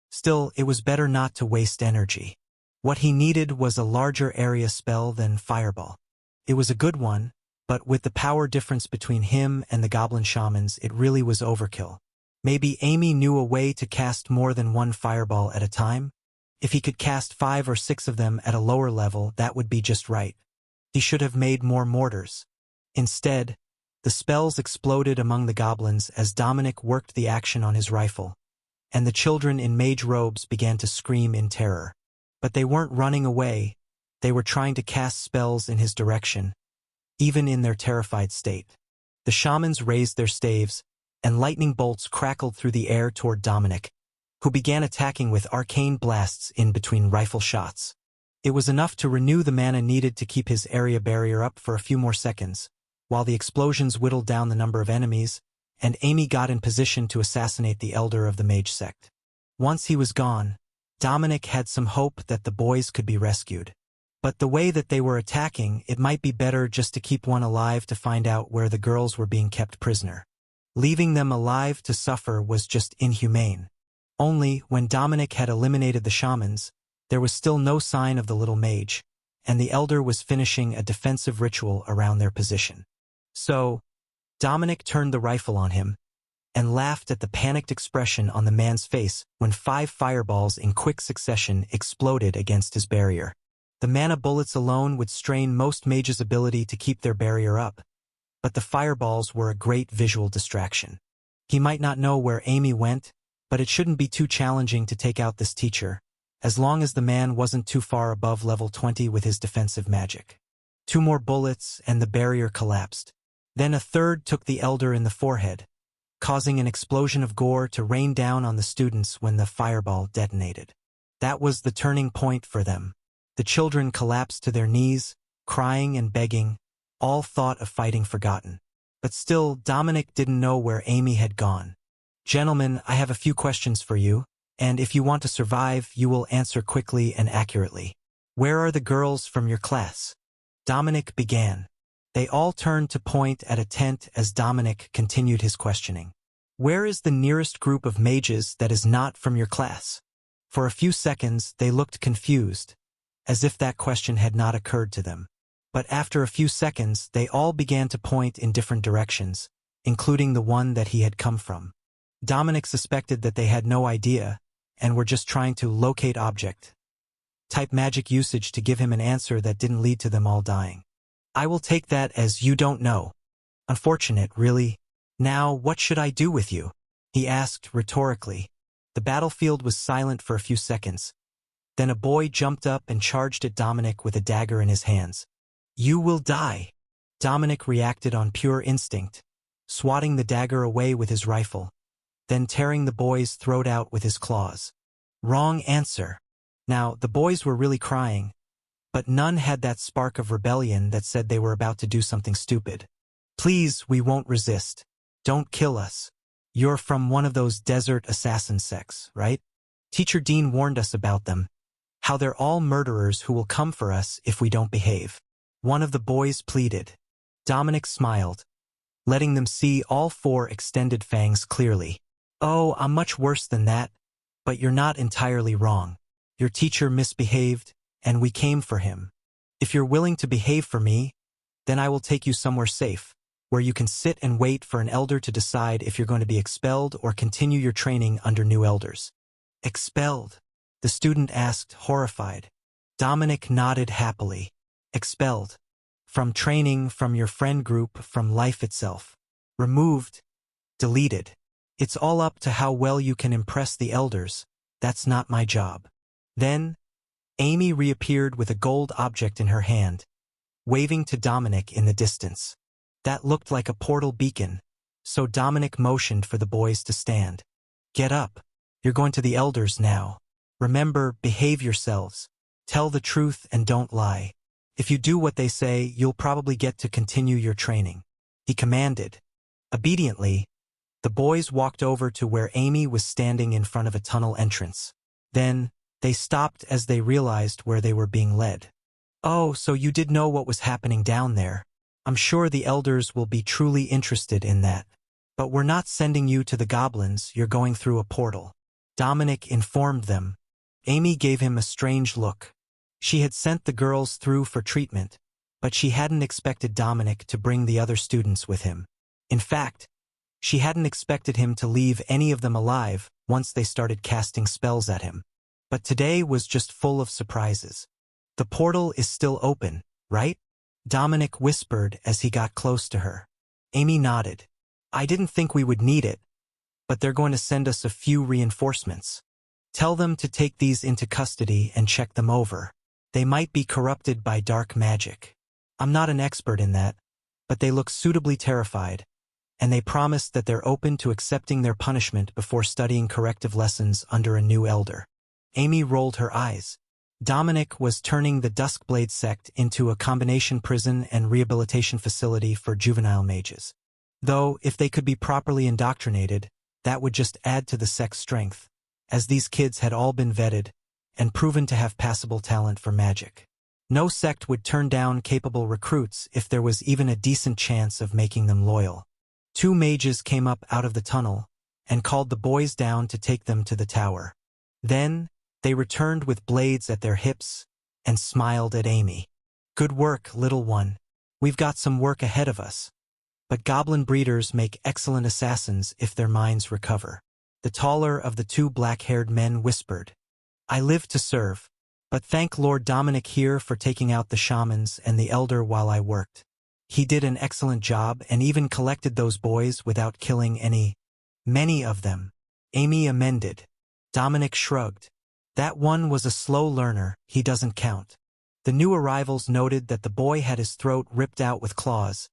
Still, it was better not to waste energy. What he needed was a larger area spell than Fireball. It was a good one, but with the power difference between him and the goblin shamans, it really was overkill. Maybe Amy knew a way to cast more than one fireball at a time? If he could cast 5 or 6 of them at a lower level, that would be just right. He should have made more mortars. Instead, the spells exploded among the goblins as Dominic worked the action on his rifle, and the children in mage robes began to scream in terror. But they weren't running away, they were trying to cast spells in his direction, even in their terrified state. The shamans raised their staves, and lightning bolts crackled through the air toward Dominic, who began attacking with arcane blasts in between rifle shots. It was enough to renew the mana needed to keep his area barrier up for a few more seconds, while the explosions whittled down the number of enemies, and Amy got in position to assassinate the elder of the mage sect. Once he was gone, Dominic had some hope that the boys could be rescued. But the way that they were attacking, it might be better just to keep one alive to find out where the girls were being kept prisoner. Leaving them alive to suffer was just inhumane. Only, when Dominic had eliminated the shamans, there was still no sign of the little mage, and the elder was finishing a defensive ritual around their position. So, Dominic turned the rifle on him, and laughed at the panicked expression on the man's face when 5 fireballs in quick succession exploded against his barrier. The mana bullets alone would strain most mages' ability to keep their barrier up, but the fireballs were a great visual distraction. He might not know where Amy went, but it shouldn't be too challenging to take out this teacher, as long as the man wasn't too far above level 20 with his defensive magic. 2 more bullets and the barrier collapsed. Then a third took the elder in the forehead, causing an explosion of gore to rain down on the students when the fireball detonated. That was the turning point for them. The children collapsed to their knees, crying and begging, all thought of fighting forgotten. But still, Dominic didn't know where Amy had gone. "Gentlemen, I have a few questions for you, and if you want to survive, you will answer quickly and accurately. Where are the girls from your class?" Dominic began. They all turned to point at a tent as Dominic continued his questioning. "Where is the nearest group of mages that is not from your class?" For a few seconds, they looked confused, as if that question had not occurred to them. But after a few seconds, they all began to point in different directions, including the one that he had come from. Dominic suspected that they had no idea, and were just trying to locate object. Type magic usage to give him an answer that didn't lead to them all dying. I will take that as you don't know. Unfortunate, really. Now, what should I do with you? He asked rhetorically. The battlefield was silent for a few seconds. Then a boy jumped up and charged at Dominic with a dagger in his hands. You will die. Dominic reacted on pure instinct, swatting the dagger away with his rifle, then tearing the boy's throat out with his claws. Wrong answer. Now, the boys were really crying, but none had that spark of rebellion that said they were about to do something stupid. Please, we won't resist. Don't kill us. You're from one of those desert assassin sects, right? Teacher Dean warned us about them. How they're all murderers who will come for us if we don't behave. One of the boys pleaded. Dominic smiled, letting them see all 4 extended fangs clearly. Oh, I'm much worse than that, but you're not entirely wrong. Your teacher misbehaved, and we came for him. If you're willing to behave for me, then I will take you somewhere safe, where you can sit and wait for an elder to decide if you're going to be expelled or continue your training under new elders. Expelled? The student asked, horrified. Dominic nodded happily. Expelled. From training, from your friend group, from life itself. Removed. Deleted. It's all up to how well you can impress the elders. That's not my job. Then, Amy reappeared with a gold object in her hand, waving to Dominic in the distance. That looked like a portal beacon, so Dominic motioned for the boys to stand. Get up. You're going to the elders now. Remember, behave yourselves. Tell the truth and don't lie. If you do what they say, you'll probably get to continue your training. He commanded. Obediently, the boys walked over to where Amy was standing in front of a tunnel entrance. Then, they stopped as they realized where they were being led. Oh, so you did know what was happening down there. I'm sure the elders will be truly interested in that. But we're not sending you to the goblins, you're going through a portal. Dominic informed them. Amy gave him a strange look. She had sent the girls through for treatment, but she hadn't expected Dominic to bring the other students with him. In fact, she hadn't expected him to leave any of them alive once they started casting spells at him. But today was just full of surprises. The portal is still open, right? Dominic whispered as he got close to her. Amy nodded. I didn't think we would need it, but they're going to send us a few reinforcements. Tell them to take these into custody and check them over. They might be corrupted by dark magic. I'm not an expert in that, but they look suitably terrified, and they promised that they're open to accepting their punishment before studying corrective lessons under a new elder. Amy rolled her eyes. Dominic was turning the Duskblade sect into a combination prison and rehabilitation facility for juvenile mages. Though, if they could be properly indoctrinated, that would just add to the sect's strength, as these kids had all been vetted and proven to have passable talent for magic. No sect would turn down capable recruits if there was even a decent chance of making them loyal. 2 mages came up out of the tunnel and called the boys down to take them to the tower. Then, they returned with blades at their hips and smiled at Amy. Good work, little one. We've got some work ahead of us. But goblin breeders make excellent assassins if their minds recover. The taller of the 2 black-haired men whispered. I live to serve, but thank Lord Dominic here for taking out the shamans and the elder while I worked. He did an excellent job and even collected those boys without killing many of them. Amy amended. Dominic shrugged. That one was a slow learner, he doesn't count. The new arrivals noted that the boy had his throat ripped out with claws,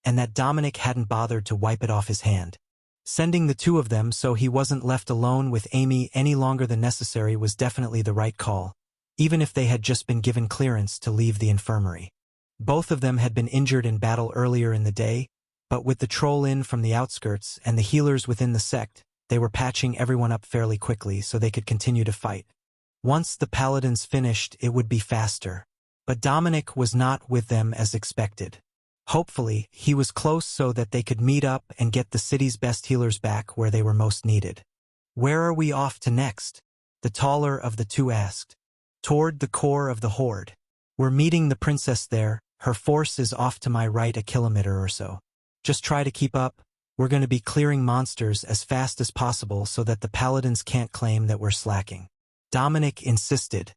and that Dominic hadn't bothered to wipe it off his hand. Sending the 2 of them so he wasn't left alone with Amy any longer than necessary was definitely the right call, even if they had just been given clearance to leave the infirmary. Both of them had been injured in battle earlier in the day, but with the troll-in from the outskirts and the healers within the sect, they were patching everyone up fairly quickly so they could continue to fight. Once the paladins finished, it would be faster. But Dominic was not with them as expected. Hopefully, he was close so that they could meet up and get the city's best healers back where they were most needed. Where are we off to next? The taller of the 2 asked. Toward the core of the horde. We're meeting the princess there. Her force is off to my right a kilometer or so. Just try to keep up, We're going to be clearing monsters as fast as possible so that the paladins can't claim that we're slacking. Dominic insisted.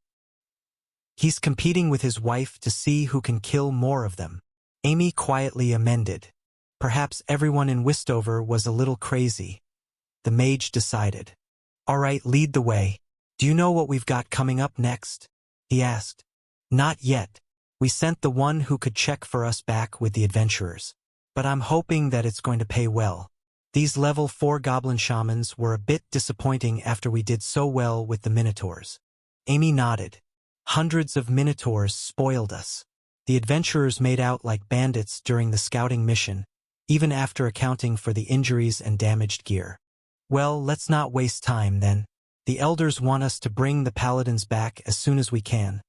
He's competing with his wife to see who can kill more of them. Amy quietly amended. Perhaps everyone in Westover was a little crazy. The mage decided. All right, lead the way. Do you know what we've got coming up next? He asked. Not yet. We sent the one who could check for us back with the adventurers. But I'm hoping that it's going to pay well. These level 4 goblin shamans were a bit disappointing after we did so well with the minotaurs. Amy nodded. Hundreds of minotaurs spoiled us. The adventurers made out like bandits during the scouting mission, even after accounting for the injuries and damaged gear. Well, let's not waste time then. The elders want us to bring the paladins back as soon as we can,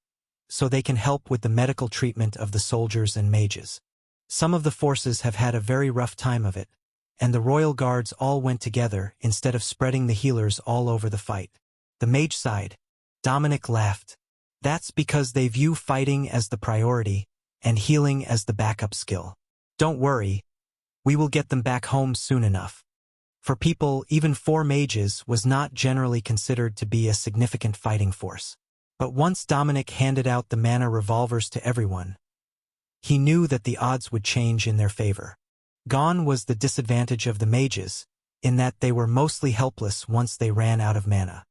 so they can help with the medical treatment of the soldiers and mages. Some of the forces have had a very rough time of it, and the royal guards all went together instead of spreading the healers all over the fight. The mage sighed. Dominic laughed. That's because they view fighting as the priority and healing as the backup skill. Don't worry, we will get them back home soon enough. For people, even 4 mages was not generally considered to be a significant fighting force. But once Dominic handed out the mana revolvers to everyone, he knew that the odds would change in their favor. Gone was the disadvantage of the mages, in that they were mostly helpless once they ran out of mana.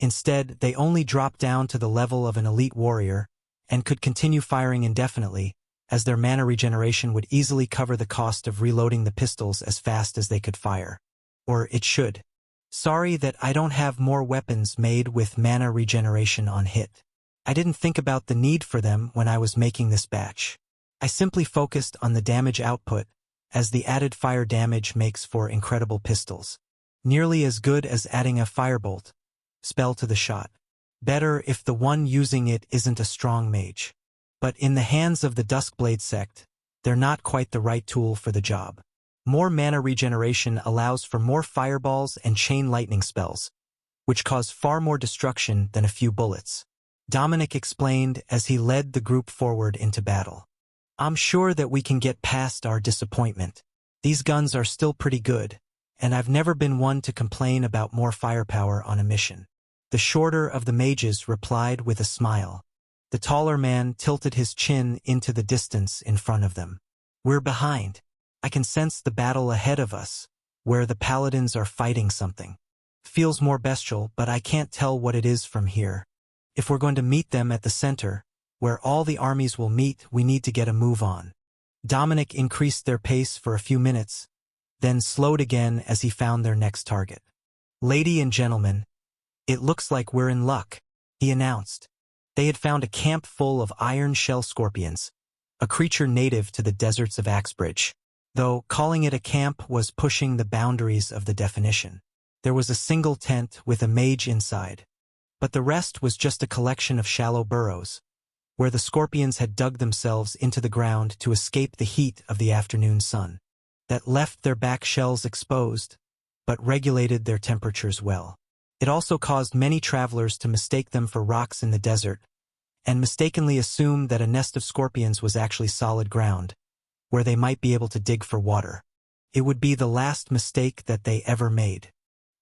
Instead, they only dropped down to the level of an elite warrior and could continue firing indefinitely, as their mana regeneration would easily cover the cost of reloading the pistols as fast as they could fire. Or it should. Sorry that I don't have more weapons made with mana regeneration on hit. I didn't think about the need for them when I was making this batch. I simply focused on the damage output, as the added fire damage makes for incredible pistols. Nearly as good as adding a firebolt spell to the shot. Better if the one using it isn't a strong mage. But in the hands of the Duskblade sect, they're not quite the right tool for the job. More mana regeneration allows for more fireballs and chain lightning spells, which cause far more destruction than a few bullets. Dominic explained as he led the group forward into battle. I'm sure that we can get past our disappointment. These guns are still pretty good, and I've never been one to complain about more firepower on a mission. The shorter of the mages replied with a smile. The taller man tilted his chin into the distance in front of them. We're behind. I can sense the battle ahead of us, where the paladins are fighting something. Feels more bestial, but I can't tell what it is from here. If we're going to meet them at the center, where all the armies will meet, we need to get a move on. Dominic increased their pace for a few minutes, then slowed again as he found their next target. Lady and gentlemen, it looks like we're in luck, he announced. They had found a camp full of iron shell scorpions, a creature native to the deserts of Axbridge. Though calling it a camp was pushing the boundaries of the definition. There was a single tent with a mage inside, but the rest was just a collection of shallow burrows, where the scorpions had dug themselves into the ground to escape the heat of the afternoon sun, that left their back shells exposed, but regulated their temperatures well. It also caused many travelers to mistake them for rocks in the desert, and mistakenly assume that a nest of scorpions was actually solid ground, where they might be able to dig for water. It would be the last mistake that they ever made.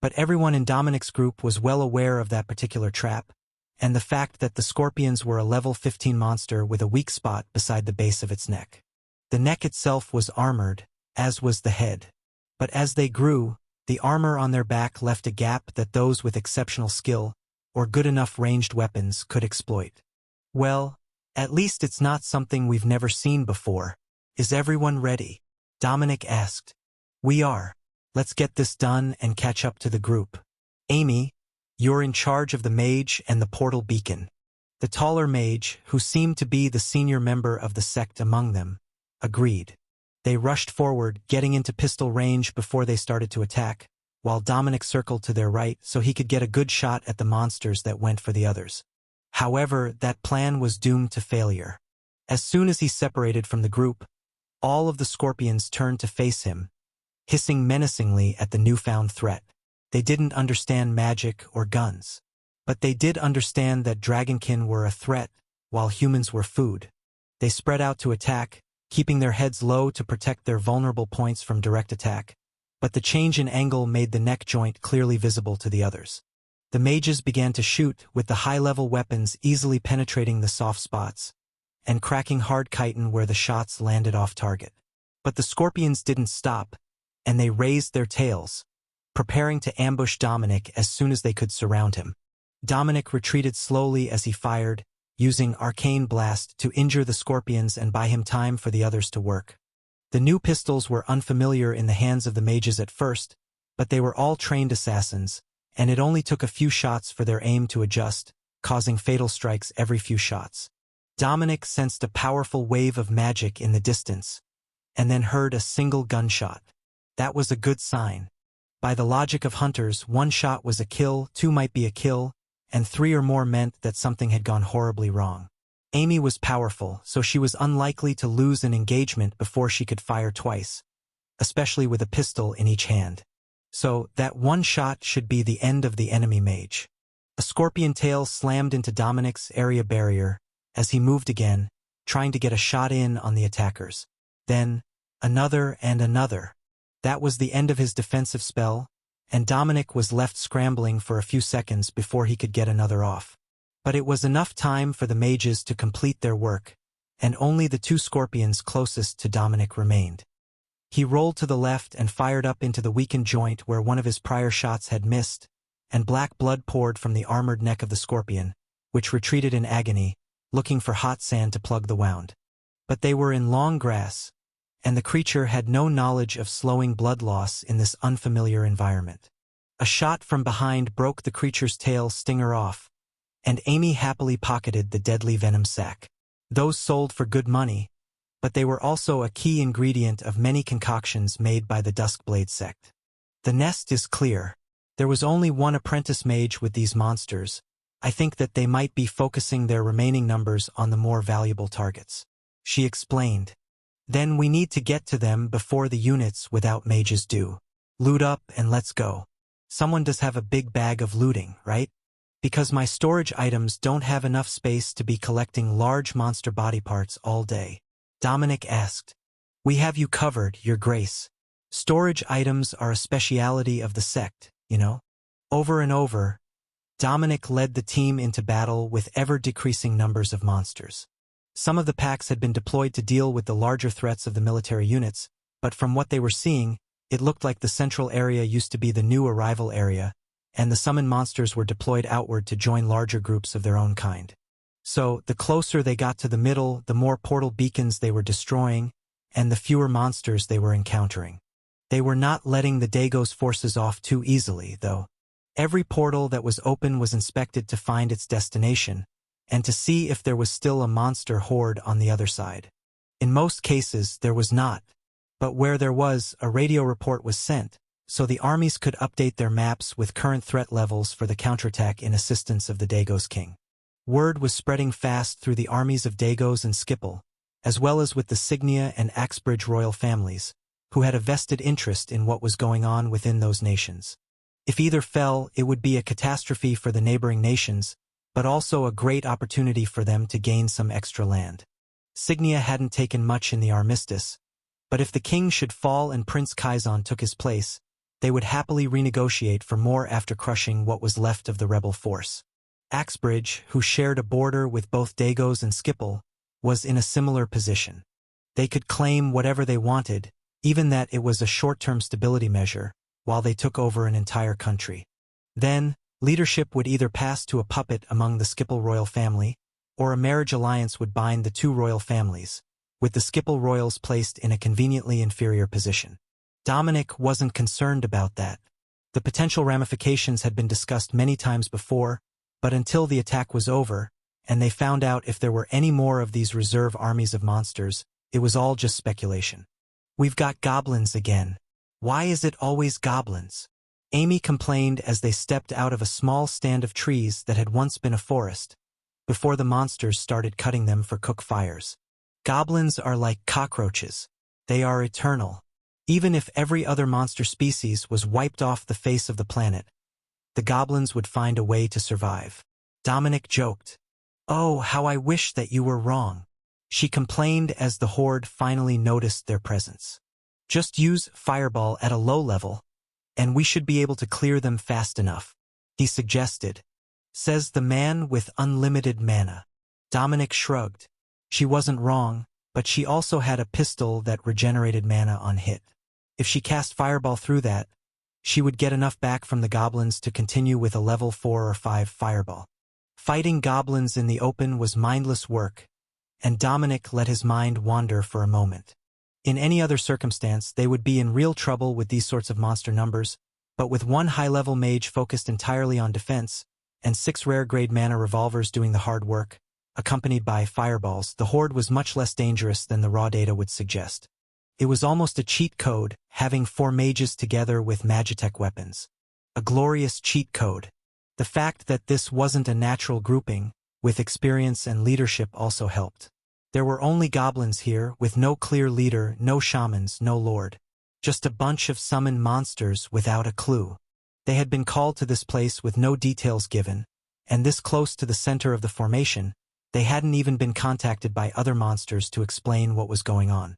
But everyone in Dominic's group was well aware of that particular trap, and the fact that the scorpions were a level 15 monster with a weak spot beside the base of its neck. The neck itself was armored, as was the head. But as they grew, the armor on their back left a gap that those with exceptional skill, or good enough ranged weapons, could exploit. Well, at least it's not something we've never seen before. Is everyone ready? Dominic asked. We are. Let's get this done and catch up to the group. Amy, you're in charge of the mage and the portal beacon. The taller mage, who seemed to be the senior member of the sect among them, agreed. They rushed forward, getting into pistol range before they started to attack, while Dominic circled to their right so he could get a good shot at the monsters that went for the others. However, that plan was doomed to failure. As soon as he separated from the group, all of the scorpions turned to face him, hissing menacingly at the newfound threat. They didn't understand magic or guns, but they did understand that dragonkin were a threat, while humans were food. They spread out to attack, keeping their heads low to protect their vulnerable points from direct attack, but the change in angle made the neck joint clearly visible to the others. The mages began to shoot, with the high-level weapons easily penetrating the soft spots, and cracking hard chitin where the shots landed off target. But the scorpions didn't stop, and they raised their tails, preparing to ambush Dominic as soon as they could surround him. Dominic retreated slowly as he fired, using Arcane Blast to injure the scorpions and buy him time for the others to work. The new pistols were unfamiliar in the hands of the mages at first, but they were all trained assassins, and it only took a few shots for their aim to adjust, causing fatal strikes every few shots. Dominic sensed a powerful wave of magic in the distance, and then heard a single gunshot. That was a good sign. By the logic of hunters, one shot was a kill, two might be a kill, and three or more meant that something had gone horribly wrong. Amy was powerful, so she was unlikely to lose an engagement before she could fire twice, especially with a pistol in each hand. So, that one shot should be the end of the enemy mage. A scorpion tail slammed into Dominic's area barrier as he moved again, trying to get a shot in on the attackers. Then, another and another. That was the end of his defensive spell, and Dominic was left scrambling for a few seconds before he could get another off. But it was enough time for the mages to complete their work, and only the two scorpions closest to Dominic remained. He rolled to the left and fired up into the weakened joint where one of his prior shots had missed, and black blood poured from the armored neck of the scorpion, which retreated in agony, looking for hot sand to plug the wound. But they were in long grass, and the creature had no knowledge of slowing blood loss in this unfamiliar environment. A shot from behind broke the creature's tail stinger off, and Amy happily pocketed the deadly venom sac. Those sold for good money, but they were also a key ingredient of many concoctions made by the Duskblade sect. The nest is clear. There was only one apprentice mage with these monsters. I think that they might be focusing their remaining numbers on the more valuable targets. She explained. Then we need to get to them before the units without mages do. Loot up and let's go. Someone does have a big bag of looting, right? Because my storage items don't have enough space to be collecting large monster body parts all day. Dominic asked. We have you covered, Your Grace. Storage items are a speciality of the sect, you know? Over and over, Dominic led the team into battle with ever-decreasing numbers of monsters. Some of the packs had been deployed to deal with the larger threats of the military units, but from what they were seeing, it looked like the central area used to be the new arrival area, and the summoned monsters were deployed outward to join larger groups of their own kind. So, the closer they got to the middle, the more portal beacons they were destroying, and the fewer monsters they were encountering. They were not letting the Dago's forces off too easily, though. Every portal that was open was inspected to find its destination, and to see if there was still a monster horde on the other side. In most cases, there was not, but where there was, a radio report was sent, so the armies could update their maps with current threat levels for the counterattack in assistance of the Dago's king. Word was spreading fast through the armies of Dagos and Skipple, as well as with the Signia and Axbridge royal families, who had a vested interest in what was going on within those nations. If either fell, it would be a catastrophe for the neighboring nations, but also a great opportunity for them to gain some extra land. Signia hadn't taken much in the armistice, but if the king should fall and Prince Kaizan took his place, they would happily renegotiate for more after crushing what was left of the rebel force. Axbridge, who shared a border with both Dagos and Skipple, was in a similar position. They could claim whatever they wanted, even that it was a short-term stability measure, while they took over an entire country. Then, leadership would either pass to a puppet among the Skipple royal family, or a marriage alliance would bind the two royal families, with the Skipple royals placed in a conveniently inferior position. Dominic wasn't concerned about that. The potential ramifications had been discussed many times before, but until the attack was over, and they found out if there were any more of these reserve armies of monsters, it was all just speculation. We've got goblins again. Why is it always goblins? Amy complained as they stepped out of a small stand of trees that had once been a forest, before the monsters started cutting them for cook fires. Goblins are like cockroaches. They are eternal. Even if every other monster species was wiped off the face of the planet, the goblins would find a way to survive. Dominic joked. Oh, how I wish that you were wrong. She complained as the horde finally noticed their presence. Just use fireball at a low level, and we should be able to clear them fast enough, he suggested. Says the man with unlimited mana. Dominic shrugged. She wasn't wrong, but she also had a pistol that regenerated mana on hit. If she cast fireball through that, she would get enough back from the goblins to continue with a level 4 or 5 fireball. Fighting goblins in the open was mindless work, and Dominic let his mind wander for a moment. In any other circumstance, they would be in real trouble with these sorts of monster numbers, but with one high-level mage focused entirely on defense, and 6 rare-grade mana revolvers doing the hard work, accompanied by fireballs, the horde was much less dangerous than the raw data would suggest. It was almost a cheat code, having 4 mages together with magitech weapons. A glorious cheat code. The fact that this wasn't a natural grouping, with experience and leadership also helped. There were only goblins here, with no clear leader, no shamans, no lord. Just a bunch of summoned monsters without a clue. They had been called to this place with no details given, and this close to the center of the formation, they hadn't even been contacted by other monsters to explain what was going on.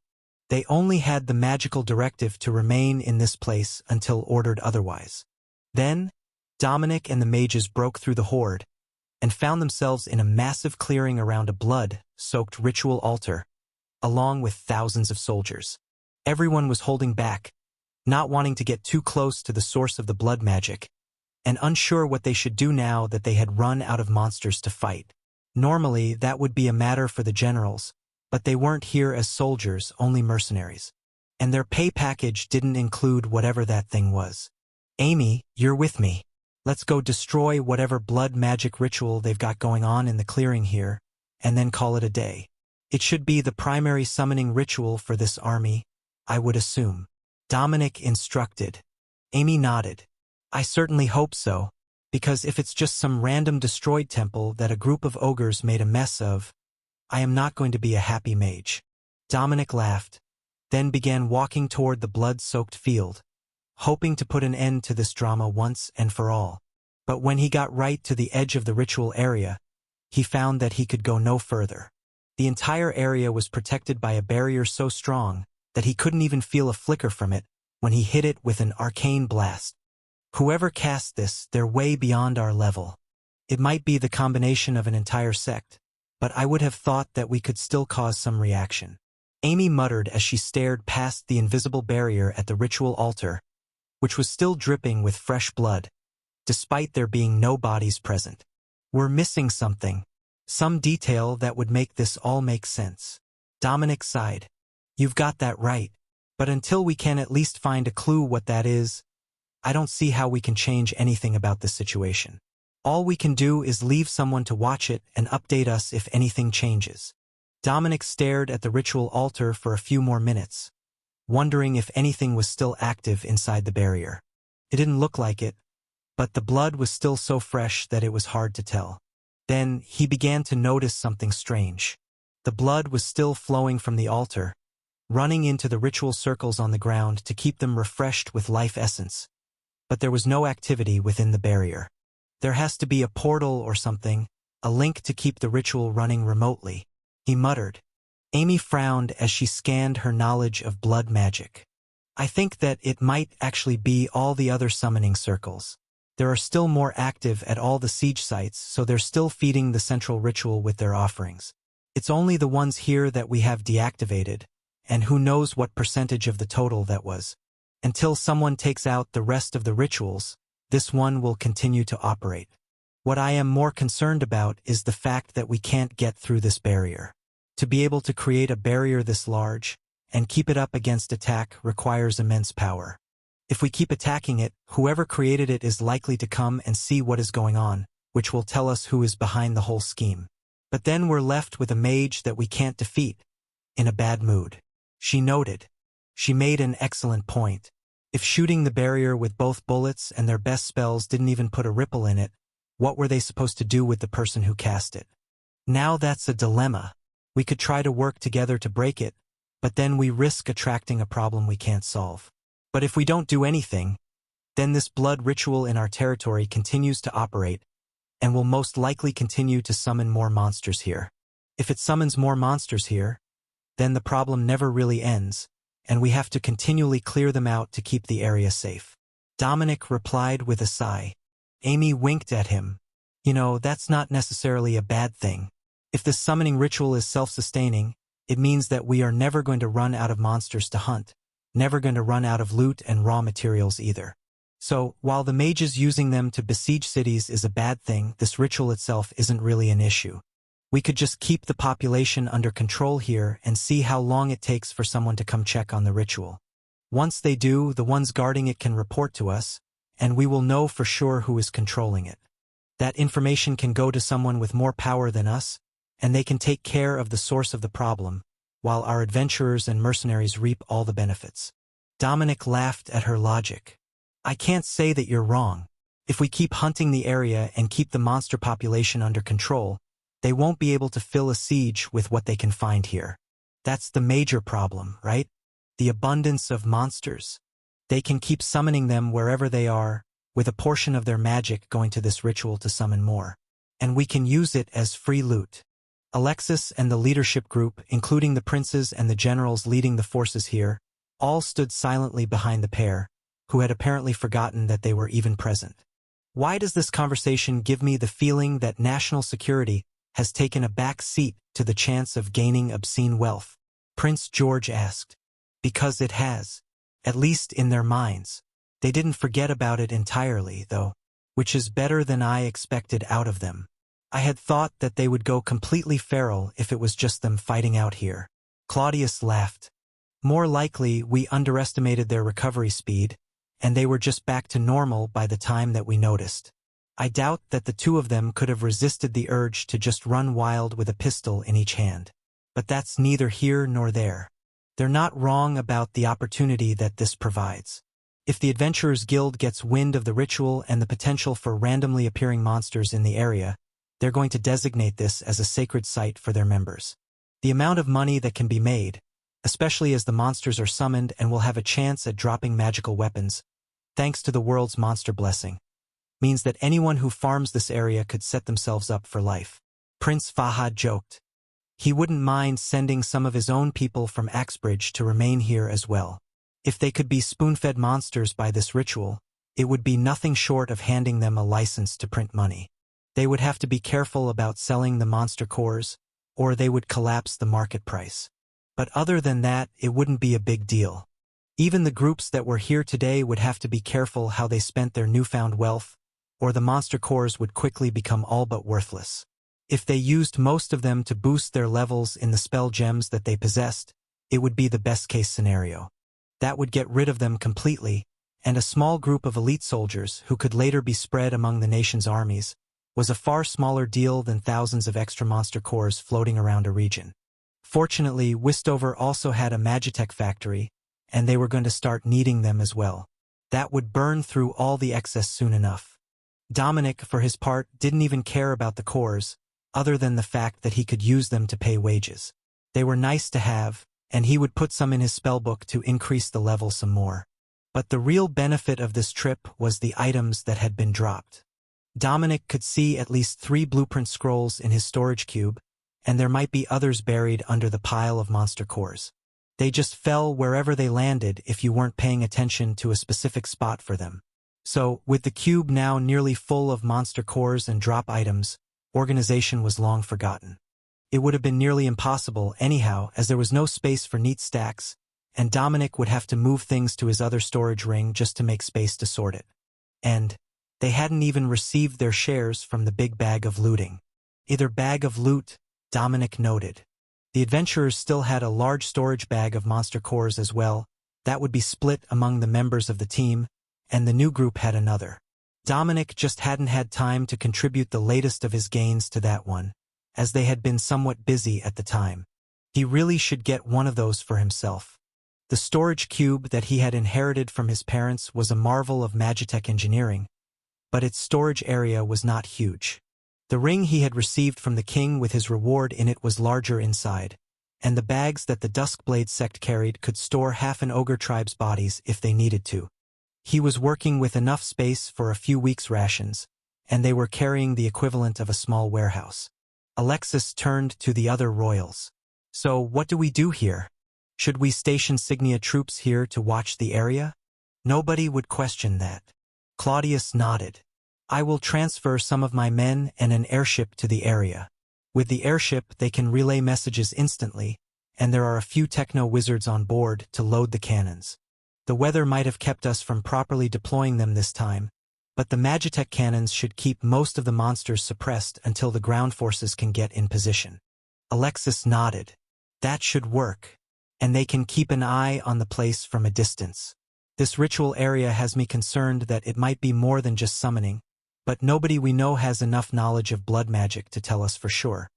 They only had the magical directive to remain in this place until ordered otherwise. Then, Dominic and the mages broke through the horde, and found themselves in a massive clearing around a blood-soaked ritual altar, along with thousands of soldiers. Everyone was holding back, not wanting to get too close to the source of the blood magic, and unsure what they should do now that they had run out of monsters to fight. Normally, that would be a matter for the generals, but they weren't here as soldiers, only mercenaries. And their pay package didn't include whatever that thing was. Amy, you're with me. Let's go destroy whatever blood magic ritual they've got going on in the clearing here, and then call it a day. It should be the primary summoning ritual for this army, I would assume. Dominic instructed. Amy nodded. I certainly hope so, because if it's just some random destroyed temple that a group of ogres made a mess of, I am not going to be a happy mage. Dominic laughed, then began walking toward the blood-soaked field, hoping to put an end to this drama once and for all. But when he got right to the edge of the ritual area, he found that he could go no further. The entire area was protected by a barrier so strong that he couldn't even feel a flicker from it when he hit it with an arcane blast. Whoever cast this, they're way beyond our level. It might be the combination of an entire sect, but I would have thought that we could still cause some reaction. Amy muttered as she stared past the invisible barrier at the ritual altar, which was still dripping with fresh blood, despite there being no bodies present. We're missing something, some detail that would make this all make sense. Dominic sighed. You've got that right, but until we can at least find a clue what that is, I don't see how we can change anything about this situation. All we can do is leave someone to watch it and update us if anything changes. Dominic stared at the ritual altar for a few more minutes, wondering if anything was still active inside the barrier. It didn't look like it, but the blood was still so fresh that it was hard to tell. Then he began to notice something strange. The blood was still flowing from the altar, running into the ritual circles on the ground to keep them refreshed with life essence. But there was no activity within the barrier. There has to be a portal or something, a link to keep the ritual running remotely, he muttered. Amy frowned as she scanned her knowledge of blood magic. I think that it might actually be all the other summoning circles. There are still more active at all the siege sites, so they're still feeding the central ritual with their offerings. It's only the ones here that we have deactivated, and who knows what percentage of the total that was. Until someone takes out the rest of the rituals, this one will continue to operate. What I am more concerned about is the fact that we can't get through this barrier. To be able to create a barrier this large, and keep it up against attack requires immense power. If we keep attacking it, whoever created it is likely to come and see what is going on, which will tell us who is behind the whole scheme. But then we're left with a mage that we can't defeat, in a bad mood. She noted. She made an excellent point. If shooting the barrier with both bullets and their best spells didn't even put a ripple in it, what were they supposed to do with the person who cast it? Now that's a dilemma. We could try to work together to break it, but then we risk attracting a problem we can't solve. But if we don't do anything, then this blood ritual in our territory continues to operate, and will most likely continue to summon more monsters here. If it summons more monsters here, then the problem never really ends, and we have to continually clear them out to keep the area safe. Dominic replied with a sigh. Amy winked at him. You know, that's not necessarily a bad thing. If this summoning ritual is self-sustaining, it means that we are never going to run out of monsters to hunt, never going to run out of loot and raw materials either. So, while the mages using them to besiege cities is a bad thing, this ritual itself isn't really an issue. We could just keep the population under control here and see how long it takes for someone to come check on the ritual. Once they do, the ones guarding it can report to us, and we will know for sure who is controlling it. That information can go to someone with more power than us, and they can take care of the source of the problem, while our adventurers and mercenaries reap all the benefits. Dominic laughed at her logic. I can't say that you're wrong. If we keep hunting the area and keep the monster population under control, they won't be able to fill a siege with what they can find here. That's the major problem, right? The abundance of monsters. They can keep summoning them wherever they are, with a portion of their magic going to this ritual to summon more. And we can use it as free loot. Alexis and the leadership group, including the princes and the generals leading the forces here, all stood silently behind the pair, who had apparently forgotten that they were even present. Why does this conversation give me the feeling that national security has taken a back seat to the chance of gaining obscene wealth? Prince George asked. Because it has. At least in their minds. They didn't forget about it entirely, though, which is better than I expected out of them. I had thought that they would go completely feral if it was just them fighting out here. Claudius laughed. More likely, we underestimated their recovery speed, and they were just back to normal by the time that we noticed. I doubt that the two of them could have resisted the urge to just run wild with a pistol in each hand. But that's neither here nor there. They're not wrong about the opportunity that this provides. If the Adventurers Guild gets wind of the ritual and the potential for randomly appearing monsters in the area, they're going to designate this as a sacred site for their members. The amount of money that can be made, especially as the monsters are summoned and will have a chance at dropping magical weapons, thanks to the world's monster blessing, means that anyone who farms this area could set themselves up for life. Prince Fahad joked. He wouldn't mind sending some of his own people from Axbridge to remain here as well. If they could be spoon-fed monsters by this ritual, it would be nothing short of handing them a license to print money. They would have to be careful about selling the monster cores, or they would collapse the market price. But other than that, it wouldn't be a big deal. Even the groups that were here today would have to be careful how they spent their newfound wealth, or the monster cores would quickly become all but worthless. If they used most of them to boost their levels in the spell gems that they possessed, it would be the best-case scenario. That would get rid of them completely, and a small group of elite soldiers who could later be spread among the nation's armies was a far smaller deal than thousands of extra monster cores floating around a region. Fortunately, Westover also had a Magitech factory, and they were going to start needing them as well. That would burn through all the excess soon enough. Dominic, for his part, didn't even care about the cores, other than the fact that he could use them to pay wages. They were nice to have, and he would put some in his spellbook to increase the level some more. But the real benefit of this trip was the items that had been dropped. Dominic could see at least 3 blueprint scrolls in his storage cube, and there might be others buried under the pile of monster cores. They just fell wherever they landed if you weren't paying attention to a specific spot for them. So, with the cube now nearly full of monster cores and drop items, organization was long forgotten. It would have been nearly impossible anyhow, as there was no space for neat stacks, and Dominic would have to move things to his other storage ring just to make space to sort it. And they hadn't even received their shares from the big bag of looting. Either bag of loot, Dominic noted. The adventurers still had a large storage bag of monster cores as well. That would be split among the members of the team, and the new group had another. Dominic just hadn't had time to contribute the latest of his gains to that one, as they had been somewhat busy at the time. He really should get one of those for himself. The storage cube that he had inherited from his parents was a marvel of Magitech engineering, but its storage area was not huge. The ring he had received from the king with his reward in it was larger inside, and the bags that the Duskblade sect carried could store half an ogre tribe's bodies if they needed to. He was working with enough space for a few weeks' rations, and they were carrying the equivalent of a small warehouse. Alexis turned to the other royals. So what do we do here? Should we station Signia troops here to watch the area? Nobody would question that. Claudius nodded. I will transfer some of my men and an airship to the area. With the airship, they can relay messages instantly, and there are a few techno-wizards on board to load the cannons. The weather might have kept us from properly deploying them this time, but the Magitech cannons should keep most of the monsters suppressed until the ground forces can get in position. Alexis nodded. That should work. And they can keep an eye on the place from a distance. This ritual area has me concerned that it might be more than just summoning, but nobody we know has enough knowledge of blood magic to tell us for sure.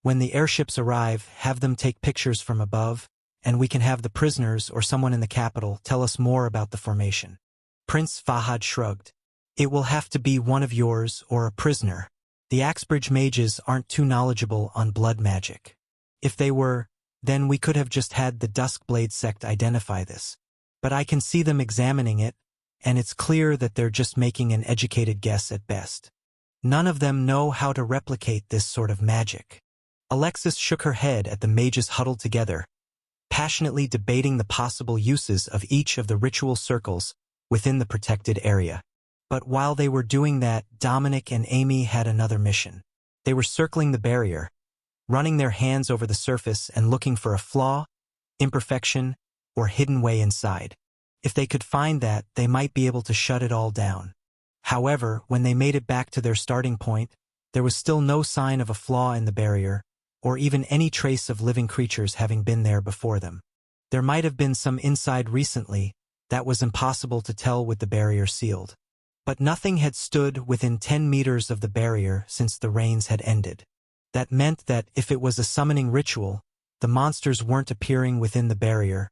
When the airships arrive, have them take pictures from above, and we can have the prisoners or someone in the capital tell us more about the formation. Prince Fahad shrugged. It will have to be one of yours or a prisoner. The Axbridge mages aren't too knowledgeable on blood magic. If they were, then we could have just had the Duskblade sect identify this. But I can see them examining it, and it's clear that they're just making an educated guess at best. None of them know how to replicate this sort of magic. Alexis shook her head at the mages huddled together, passionately debating the possible uses of each of the ritual circles within the protected area. But while they were doing that, Dominic and Amy had another mission. They were circling the barrier, running their hands over the surface and looking for a flaw, imperfection, or hidden way inside. If they could find that, they might be able to shut it all down. However, when they made it back to their starting point, there was still no sign of a flaw in the barrier, or even any trace of living creatures having been there before them. There might have been some inside recently, that was impossible to tell with the barrier sealed. But nothing had stood within 10 meters of the barrier since the rains had ended. That meant that if it was a summoning ritual, the monsters weren't appearing within the barrier,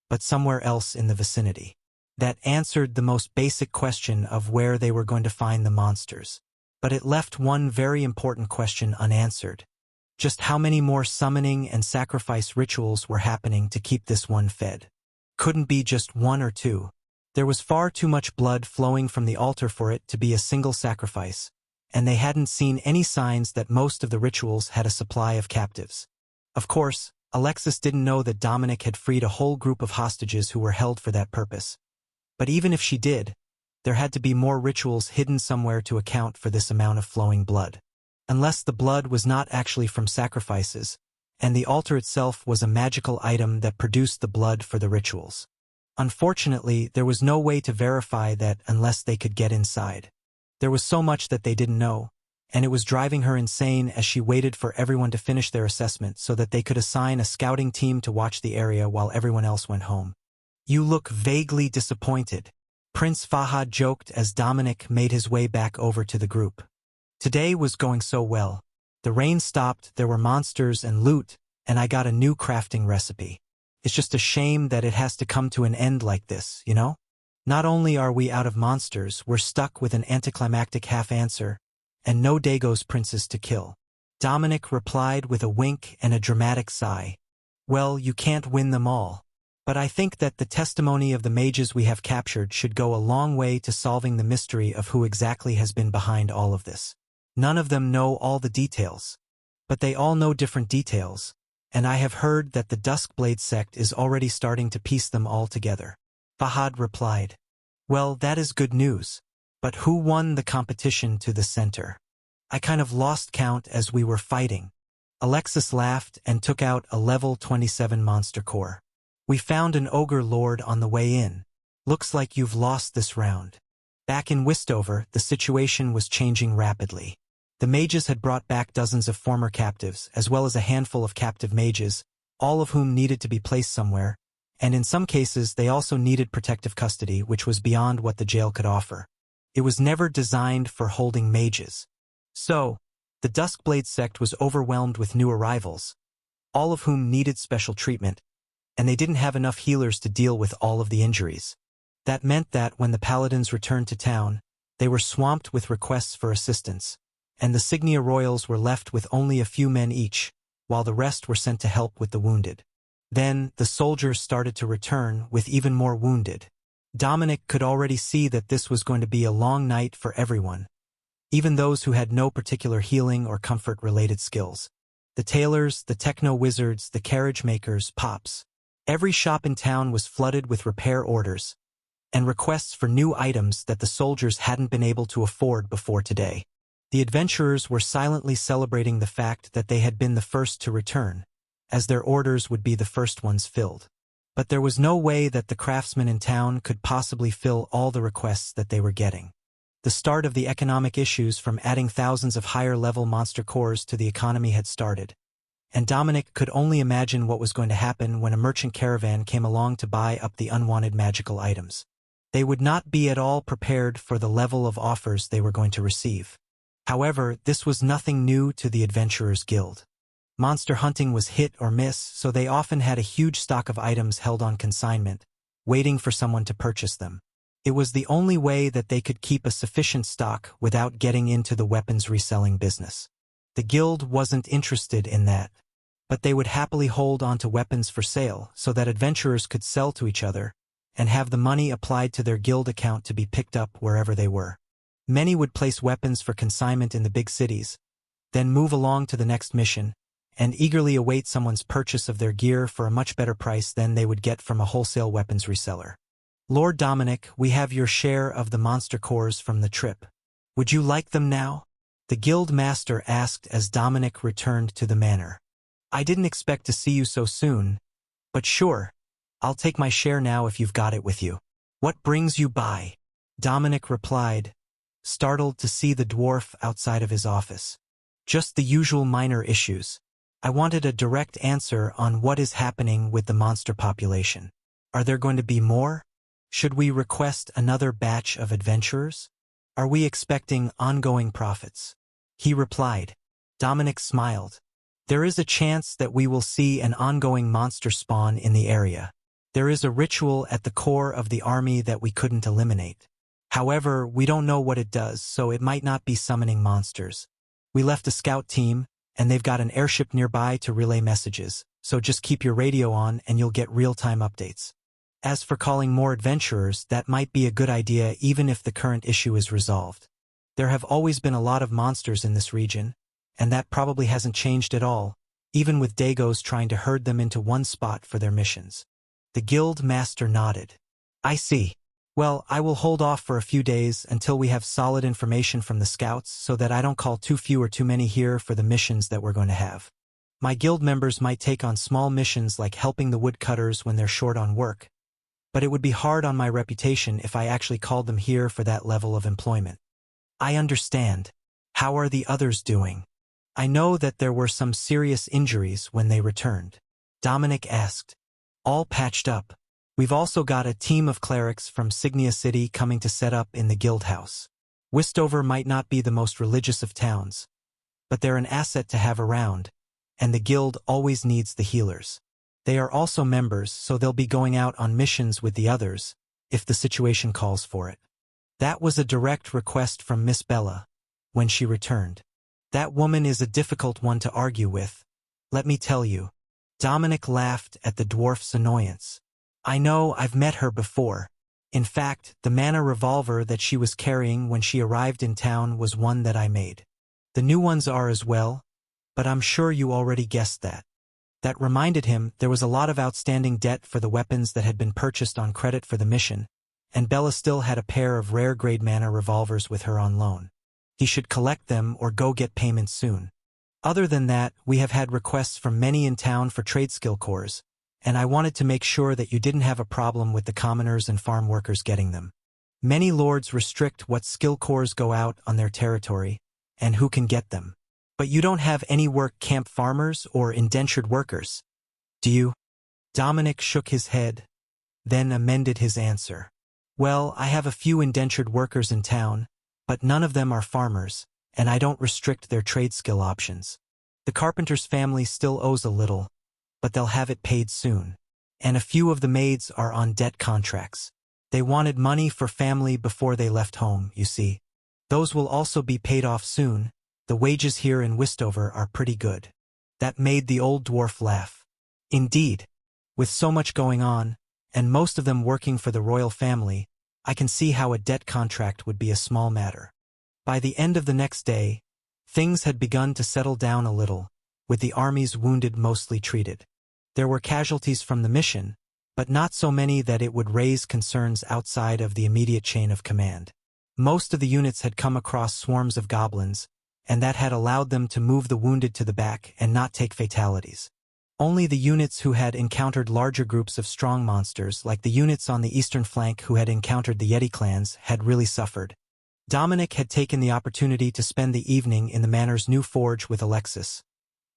but somewhere else in the vicinity. That answered the most basic question of where they were going to find the monsters. But it left one very important question unanswered. Just how many more summoning and sacrifice rituals were happening to keep this one fed? Couldn't be just one or two. There was far too much blood flowing from the altar for it to be a single sacrifice, and they hadn't seen any signs that most of the rituals had a supply of captives. Of course, Alexis didn't know that Dominic had freed a whole group of hostages who were held for that purpose. But even if she did, there had to be more rituals hidden somewhere to account for this amount of flowing blood. Unless the blood was not actually from sacrifices, and the altar itself was a magical item that produced the blood for the rituals. Unfortunately, there was no way to verify that unless they could get inside. There was so much that they didn't know, and it was driving her insane as she waited for everyone to finish their assessment so that they could assign a scouting team to watch the area while everyone else went home. You look vaguely disappointed, Prince Fahad joked as Dominic made his way back over to the group. Today was going so well. The rain stopped, there were monsters and loot, and I got a new crafting recipe. It's just a shame that it has to come to an end like this, you know? Not only are we out of monsters, we're stuck with an anticlimactic half-answer, and no Dago's princes to kill. Dominic replied with a wink and a dramatic sigh. Well, you can't win them all. But I think that the testimony of the mages we have captured should go a long way to solving the mystery of who exactly has been behind all of this. None of them know all the details, but they all know different details, and I have heard that the Duskblade sect is already starting to piece them all together. Fahad replied. Well, that is good news. But who won the competition to the center? I kind of lost count as we were fighting. Alexis laughed and took out a level 27 monster core. We found an ogre lord on the way in. Looks like you've lost this round. Back in Westover, the situation was changing rapidly. The mages had brought back dozens of former captives, as well as a handful of captive mages, all of whom needed to be placed somewhere, and in some cases they also needed protective custody, which was beyond what the jail could offer. It was never designed for holding mages. So, the Duskblade sect was overwhelmed with new arrivals, all of whom needed special treatment, and they didn't have enough healers to deal with all of the injuries. That meant that when the paladins returned to town, they were swamped with requests for assistance, and the Signia Royals were left with only a few men each, while the rest were sent to help with the wounded. Then, the soldiers started to return with even more wounded. Dominic could already see that this was going to be a long night for everyone, even those who had no particular healing or comfort-related skills. The tailors, the techno-wizards, the carriage makers, pops. Every shop in town was flooded with repair orders and requests for new items that the soldiers hadn't been able to afford before today. The adventurers were silently celebrating the fact that they had been the first to return, as their orders would be the first ones filled. But there was no way that the craftsmen in town could possibly fill all the requests that they were getting. The start of the economic issues from adding thousands of higher-level monster cores to the economy had started, and Dominic could only imagine what was going to happen when a merchant caravan came along to buy up the unwanted magical items. They would not be at all prepared for the level of offers they were going to receive. However, this was nothing new to the Adventurers Guild. Monster hunting was hit or miss, so they often had a huge stock of items held on consignment, waiting for someone to purchase them. It was the only way that they could keep a sufficient stock without getting into the weapons reselling business. The guild wasn't interested in that, but they would happily hold on to weapons for sale so that adventurers could sell to each other and have the money applied to their guild account to be picked up wherever they were. Many would place weapons for consignment in the big cities, then move along to the next mission, and eagerly await someone's purchase of their gear for a much better price than they would get from a wholesale weapons reseller. Lord Dominic, we have your share of the monster cores from the trip. Would you like them now? The guild master asked as Dominic returned to the manor. I didn't expect to see you so soon, but sure, I'll take my share now if you've got it with you. What brings you by? Dominic replied, startled to see the dwarf outside of his office. Just the usual minor issues. I wanted a direct answer on what is happening with the monster population. Are there going to be more? Should we request another batch of adventurers? Are we expecting ongoing profits? He replied. Dominic smiled. There is a chance that we will see an ongoing monster spawn in the area. There is a ritual at the core of the army that we couldn't eliminate. However, we don't know what it does, so it might not be summoning monsters. We left a scout team, and they've got an airship nearby to relay messages, so just keep your radio on and you'll get real-time updates. As for calling more adventurers, that might be a good idea even if the current issue is resolved. There have always been a lot of monsters in this region, and that probably hasn't changed at all, even with Dagos trying to herd them into one spot for their missions. The guild master nodded. I see. Well, I will hold off for a few days until we have solid information from the scouts so that I don't call too few or too many here for the missions that we're going to have. My guild members might take on small missions like helping the woodcutters when they're short on work, but it would be hard on my reputation if I actually called them here for that level of employment. I understand. How are the others doing? I know that there were some serious injuries when they returned. Dominic asked. All patched up. We've also got a team of clerics from Signia City coming to set up in the guild house. Westover might not be the most religious of towns, but they're an asset to have around, and the guild always needs the healers. They are also members, so they'll be going out on missions with the others, if the situation calls for it. That was a direct request from Miss Bella, when she returned. That woman is a difficult one to argue with, let me tell you. Dominic laughed at the dwarf's annoyance. I know, I've met her before. In fact, the mana revolver that she was carrying when she arrived in town was one that I made. The new ones are as well, but I'm sure you already guessed that. That reminded him there was a lot of outstanding debt for the weapons that had been purchased on credit for the mission, and Bella still had a pair of rare-grade mana revolvers with her on loan. He should collect them or go get payment soon. Other than that, we have had requests from many in town for trade skill cores, and I wanted to make sure that you didn't have a problem with the commoners and farm workers getting them. Many lords restrict what skill cores go out on their territory, and who can get them. But you don't have any work camp farmers or indentured workers, do you? Dominic shook his head, then amended his answer. Well, I have a few indentured workers in town, but none of them are farmers, and I don't restrict their trade skill options. The carpenter's family still owes a little, but they'll have it paid soon. And a few of the maids are on debt contracts. They wanted money for family before they left home, you see. Those will also be paid off soon. The wages here in Westover are pretty good. That made the old dwarf laugh. Indeed. With so much going on, and most of them working for the royal family, I can see how a debt contract would be a small matter. By the end of the next day, things had begun to settle down a little, with the army's wounded mostly treated. There were casualties from the mission, but not so many that it would raise concerns outside of the immediate chain of command. Most of the units had come across swarms of goblins, and that had allowed them to move the wounded to the back and not take fatalities. Only the units who had encountered larger groups of strong monsters, like the units on the eastern flank who had encountered the Yeti clans, had really suffered. Dominic had taken the opportunity to spend the evening in the manor's new forge with Alexis.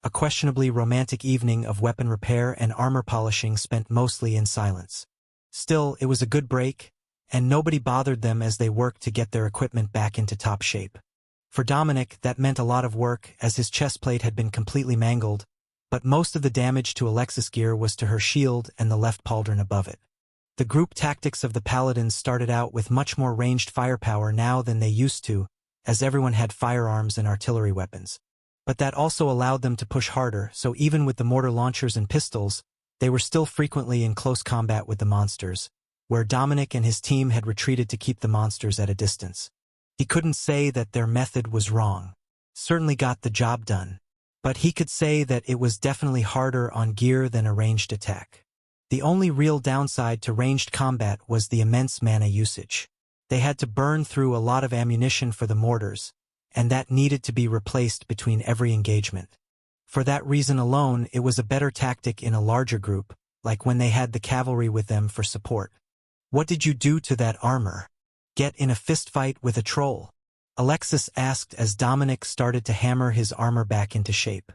A questionably romantic evening of weapon repair and armor polishing spent mostly in silence. Still, it was a good break, and nobody bothered them as they worked to get their equipment back into top shape. For Dominic, that meant a lot of work, as his chestplate had been completely mangled, but most of the damage to Alexis' gear was to her shield and the left pauldron above it. The group tactics of the paladins started out with much more ranged firepower now than they used to, as everyone had firearms and artillery weapons. But that also allowed them to push harder, so even with the mortar launchers and pistols, they were still frequently in close combat with the monsters, where Dominic and his team had retreated to keep the monsters at a distance. He couldn't say that their method was wrong. Certainly got the job done. But he could say that it was definitely harder on gear than a ranged attack. The only real downside to ranged combat was the immense mana usage. They had to burn through a lot of ammunition for the mortars, and that needed to be replaced between every engagement. For that reason alone, it was a better tactic in a larger group, like when they had the cavalry with them for support. "What did you do to that armor? Get in a fistfight with a troll?" Alexis asked as Dominic started to hammer his armor back into shape.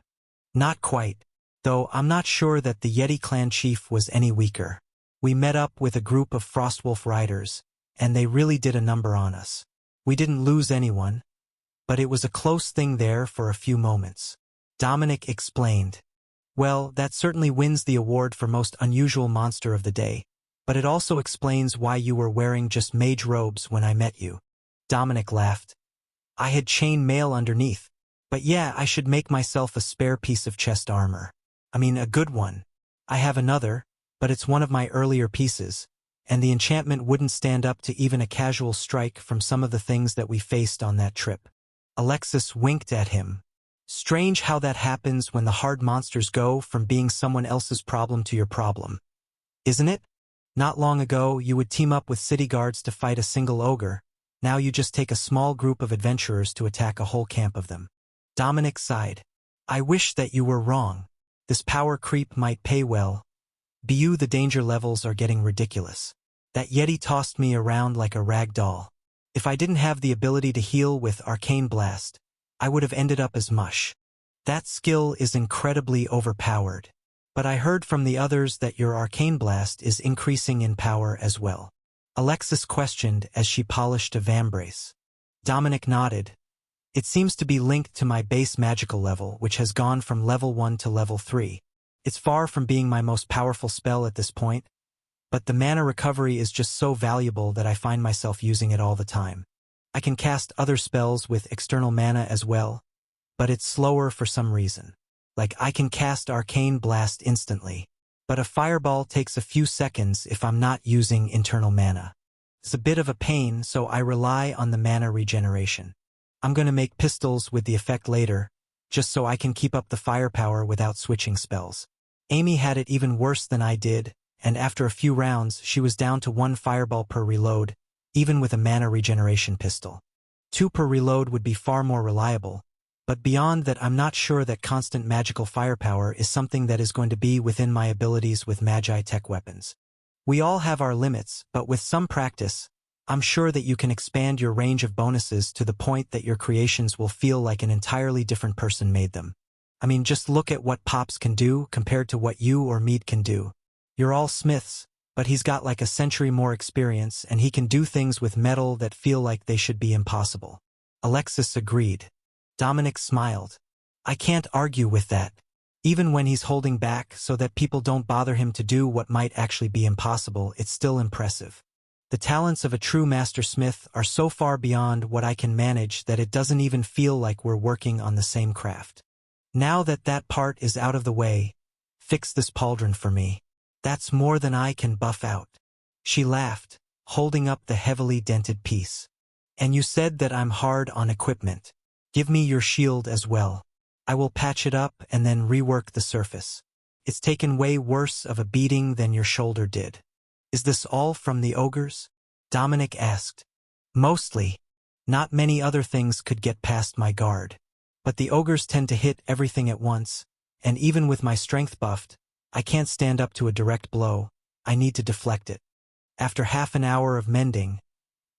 "Not quite, though I'm not sure that the Yeti clan chief was any weaker. We met up with a group of Frostwolf riders, and they really did a number on us. We didn't lose anyone, but it was a close thing there for a few moments." Dominic explained. "Well, that certainly wins the award for most unusual monster of the day, but it also explains why you were wearing just mage robes when I met you." Dominic laughed. "I had chain mail underneath. But yeah, I should make myself a spare piece of chest armor. I mean, a good one. I have another, but it's one of my earlier pieces, and the enchantment wouldn't stand up to even a casual strike from some of the things that we faced on that trip." Alexis winked at him. "Strange how that happens when the hard monsters go from being someone else's problem to your problem. Isn't it? Not long ago, you would team up with city guards to fight a single ogre. Now you just take a small group of adventurers to attack a whole camp of them." Dominic sighed. "I wish that you were wrong. This power creep might pay well. Bu, the danger levels are getting ridiculous. That Yeti tossed me around like a rag doll. If I didn't have the ability to heal with Arcane Blast, I would have ended up as mush. That skill is incredibly overpowered. But I heard from the others that your Arcane Blast is increasing in power as well." Alexis questioned as she polished a vambrace. Dominic nodded. "It seems to be linked to my base magical level, which has gone from level 1 to level 3. It's far from being my most powerful spell at this point, but the mana recovery is just so valuable that I find myself using it all the time. I can cast other spells with external mana as well, but it's slower for some reason. Like I can cast Arcane Blast instantly, but a fireball takes a few seconds if I'm not using internal mana. It's a bit of a pain, so I rely on the mana regeneration. I'm going to make pistols with the effect later, just so I can keep up the firepower without switching spells." Amy had it even worse than I did, and after a few rounds she was down to 1 fireball per reload, even with a mana regeneration pistol. 2 per reload would be far more reliable, but beyond that I'm not sure that constant magical firepower is something that is going to be within my abilities with Magi tech weapons. We all have our limits, but with some practice, I'm sure that you can expand your range of bonuses to the point that your creations will feel like an entirely different person made them. I mean, just look at what Pops can do compared to what you or Mead can do. You're all smiths, but he's got like a century more experience and he can do things with metal that feel like they should be impossible." Alexis agreed. Dominic smiled. "I can't argue with that. Even when he's holding back so that people don't bother him to do what might actually be impossible, it's still impressive. The talents of a true master smith are so far beyond what I can manage that it doesn't even feel like we're working on the same craft. Now that that part is out of the way, fix this pauldron for me. That's more than I can buff out." She laughed, holding up the heavily dented piece. "And you said that I'm hard on equipment. Give me your shield as well. I will patch it up and then rework the surface. It's taken way worse of a beating than your shoulder did. Is this all from the ogres? Dominic asked. Mostly. Not many other things could get past my guard. But the ogres tend to hit everything at once, and even with my strength buffed, I can't stand up to a direct blow. I need to deflect it. After half an hour of mending,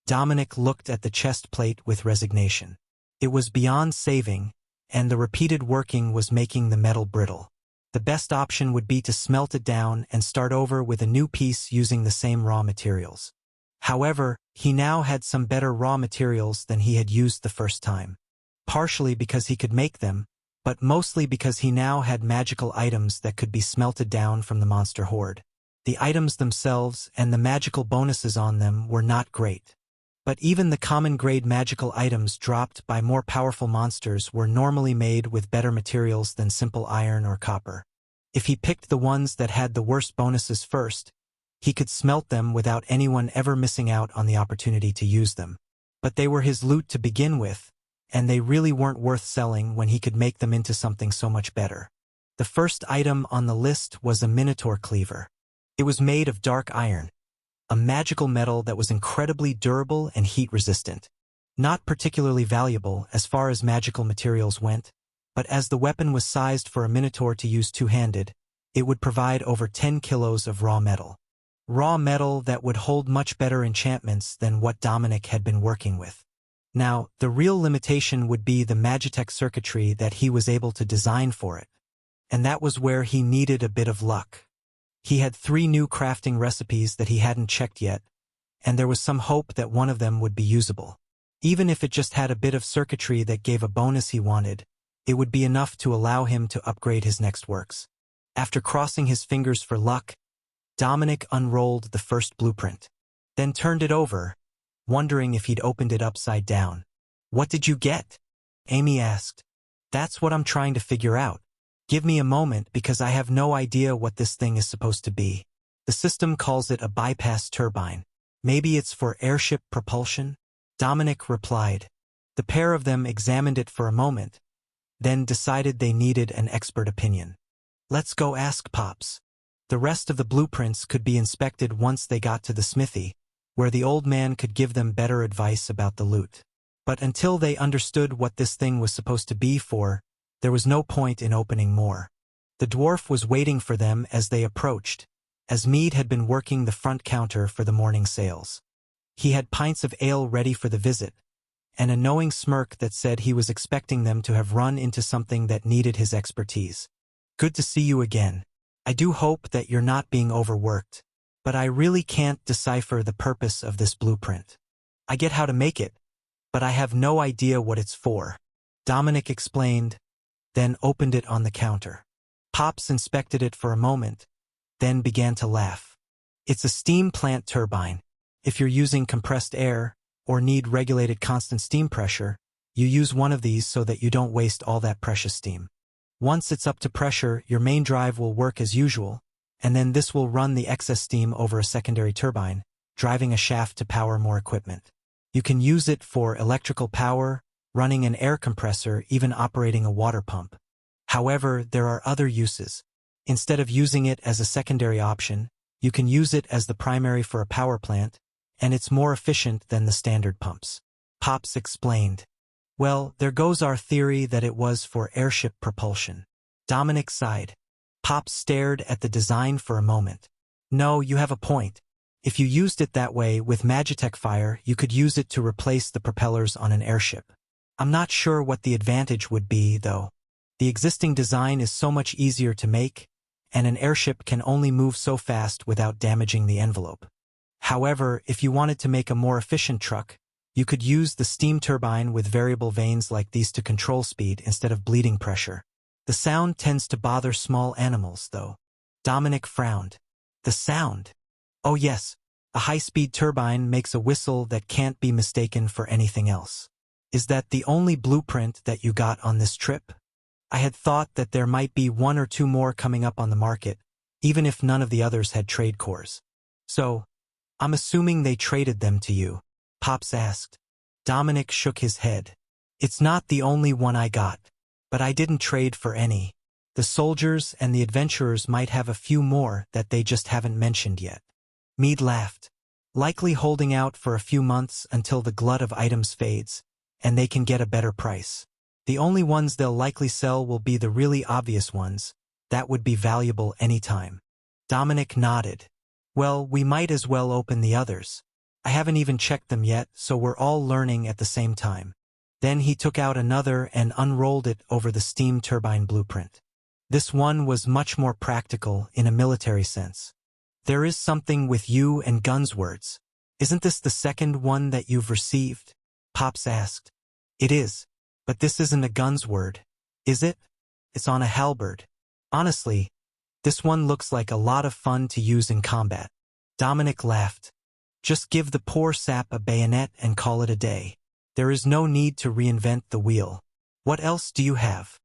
Dominic looked at the chest plate with resignation. It was beyond saving, and the repeated working was making the metal brittle. The best option would be to smelt it down and start over with a new piece using the same raw materials. However, he now had some better raw materials than he had used the first time. Partially because he could make them, but mostly because he now had magical items that could be smelted down from the monster horde. The items themselves and the magical bonuses on them were not great. But even the common-grade magical items dropped by more powerful monsters were normally made with better materials than simple iron or copper. If he picked the ones that had the worst bonuses first, he could smelt them without anyone ever missing out on the opportunity to use them. But they were his loot to begin with, and they really weren't worth selling when he could make them into something so much better. The first item on the list was a Minotaur cleaver. It was made of dark iron, a magical metal that was incredibly durable and heat-resistant. Not particularly valuable as far as magical materials went, but as the weapon was sized for a Minotaur to use two-handed, it would provide over 10 kilos of raw metal. Raw metal that would hold much better enchantments than what Dominic had been working with. Now, the real limitation would be the Magitech circuitry that he was able to design for it. And that was where he needed a bit of luck. He had 3 new crafting recipes that he hadn't checked yet, and there was some hope that one of them would be usable. Even if it just had a bit of circuitry that gave a bonus he wanted, it would be enough to allow him to upgrade his next works. After crossing his fingers for luck, Dominic unrolled the first blueprint, then turned it over, wondering if he'd opened it upside down. "What did you get?" Amy asked. "That's what I'm trying to figure out. Give me a moment because I have no idea what this thing is supposed to be. The system calls it a bypass turbine. Maybe it's for airship propulsion?" Dominic replied. The pair of them examined it for a moment, then decided they needed an expert opinion. "Let's go ask Pops." The rest of the blueprints could be inspected once they got to the smithy, where the old man could give them better advice about the loot. But until they understood what this thing was supposed to be for, there was no point in opening more. The dwarf was waiting for them as they approached, as Mead had been working the front counter for the morning sales. He had pints of ale ready for the visit, and a knowing smirk that said he was expecting them to have run into something that needed his expertise. "Good to see you again. I do hope that you're not being overworked, but I really can't decipher the purpose of this blueprint. I get how to make it, but I have no idea what it's for," Dominic explained, then opened it on the counter. Pops inspected it for a moment, then began to laugh. "It's a steam plant turbine. If you're using compressed air, or need regulated constant steam pressure, you use one of these so that you don't waste all that precious steam. Once it's up to pressure, your main drive will work as usual, and then this will run the excess steam over a secondary turbine, driving a shaft to power more equipment. You can use it for electrical power, running an air compressor, even operating a water pump. However, there are other uses. Instead of using it as a secondary option, you can use it as the primary for a power plant, and it's more efficient than the standard pumps," Pops explained. "Well, there goes our theory that it was for airship propulsion." Dominic sighed. Pops stared at the design for a moment. "No, you have a point. If you used it that way with Magitech Fire, you could use it to replace the propellers on an airship. I'm not sure what the advantage would be, though. The existing design is so much easier to make, and an airship can only move so fast without damaging the envelope. However, if you wanted to make a more efficient truck, you could use the steam turbine with variable vanes like these to control speed instead of bleeding pressure. The sound tends to bother small animals, though." Dominic frowned. "The sound? Oh yes, a high-speed turbine makes a whistle that can't be mistaken for anything else. Is that the only blueprint that you got on this trip? I had thought that there might be 1 or 2 more coming up on the market, even if none of the others had trade cores. So, I'm assuming they traded them to you?" Pops asked. Dominic shook his head. "It's not the only one I got, but I didn't trade for any. The soldiers and the adventurers might have a few more that they just haven't mentioned yet. Meade laughed. Likely holding out for a few months until the glut of items fades, and they can get a better price. The only ones they'll likely sell will be the really obvious ones. That would be valuable anytime. Dominic nodded. Well, we might as well open the others. I haven't even checked them yet, so we're all learning at the same time. Then he took out another and unrolled it over the steam turbine blueprint. This one was much more practical in a military sense. There is something with you and guns words. Isn't this the second one that you've received? Pops asked. It is. But this isn't a guns word, is it? It's on a halberd. Honestly, this one looks like a lot of fun to use in combat. Dominic laughed. Just give the poor sap a bayonet and call it a day. There is no need to reinvent the wheel. What else do you have?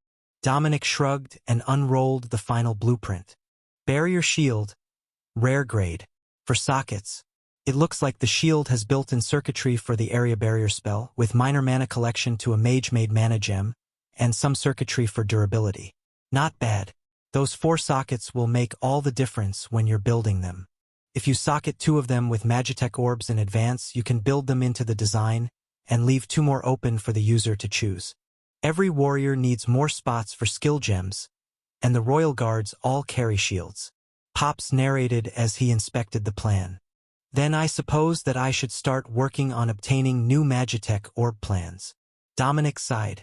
Dominic shrugged and unrolled the final blueprint. Barrier shield. Rare grade. For sockets. It looks like the shield has built-in circuitry for the area barrier spell, with minor mana collection to a mage-made mana gem, and some circuitry for durability. Not bad. Those 4 sockets will make all the difference when you're building them. If you socket 2 of them with Magitech orbs in advance, you can build them into the design, and leave 2 more open for the user to choose. Every warrior needs more spots for skill gems, and the royal guards all carry shields. Pops narrated as he inspected the plan. Then I suppose that I should start working on obtaining new Magitech orb plans. Dominic sighed.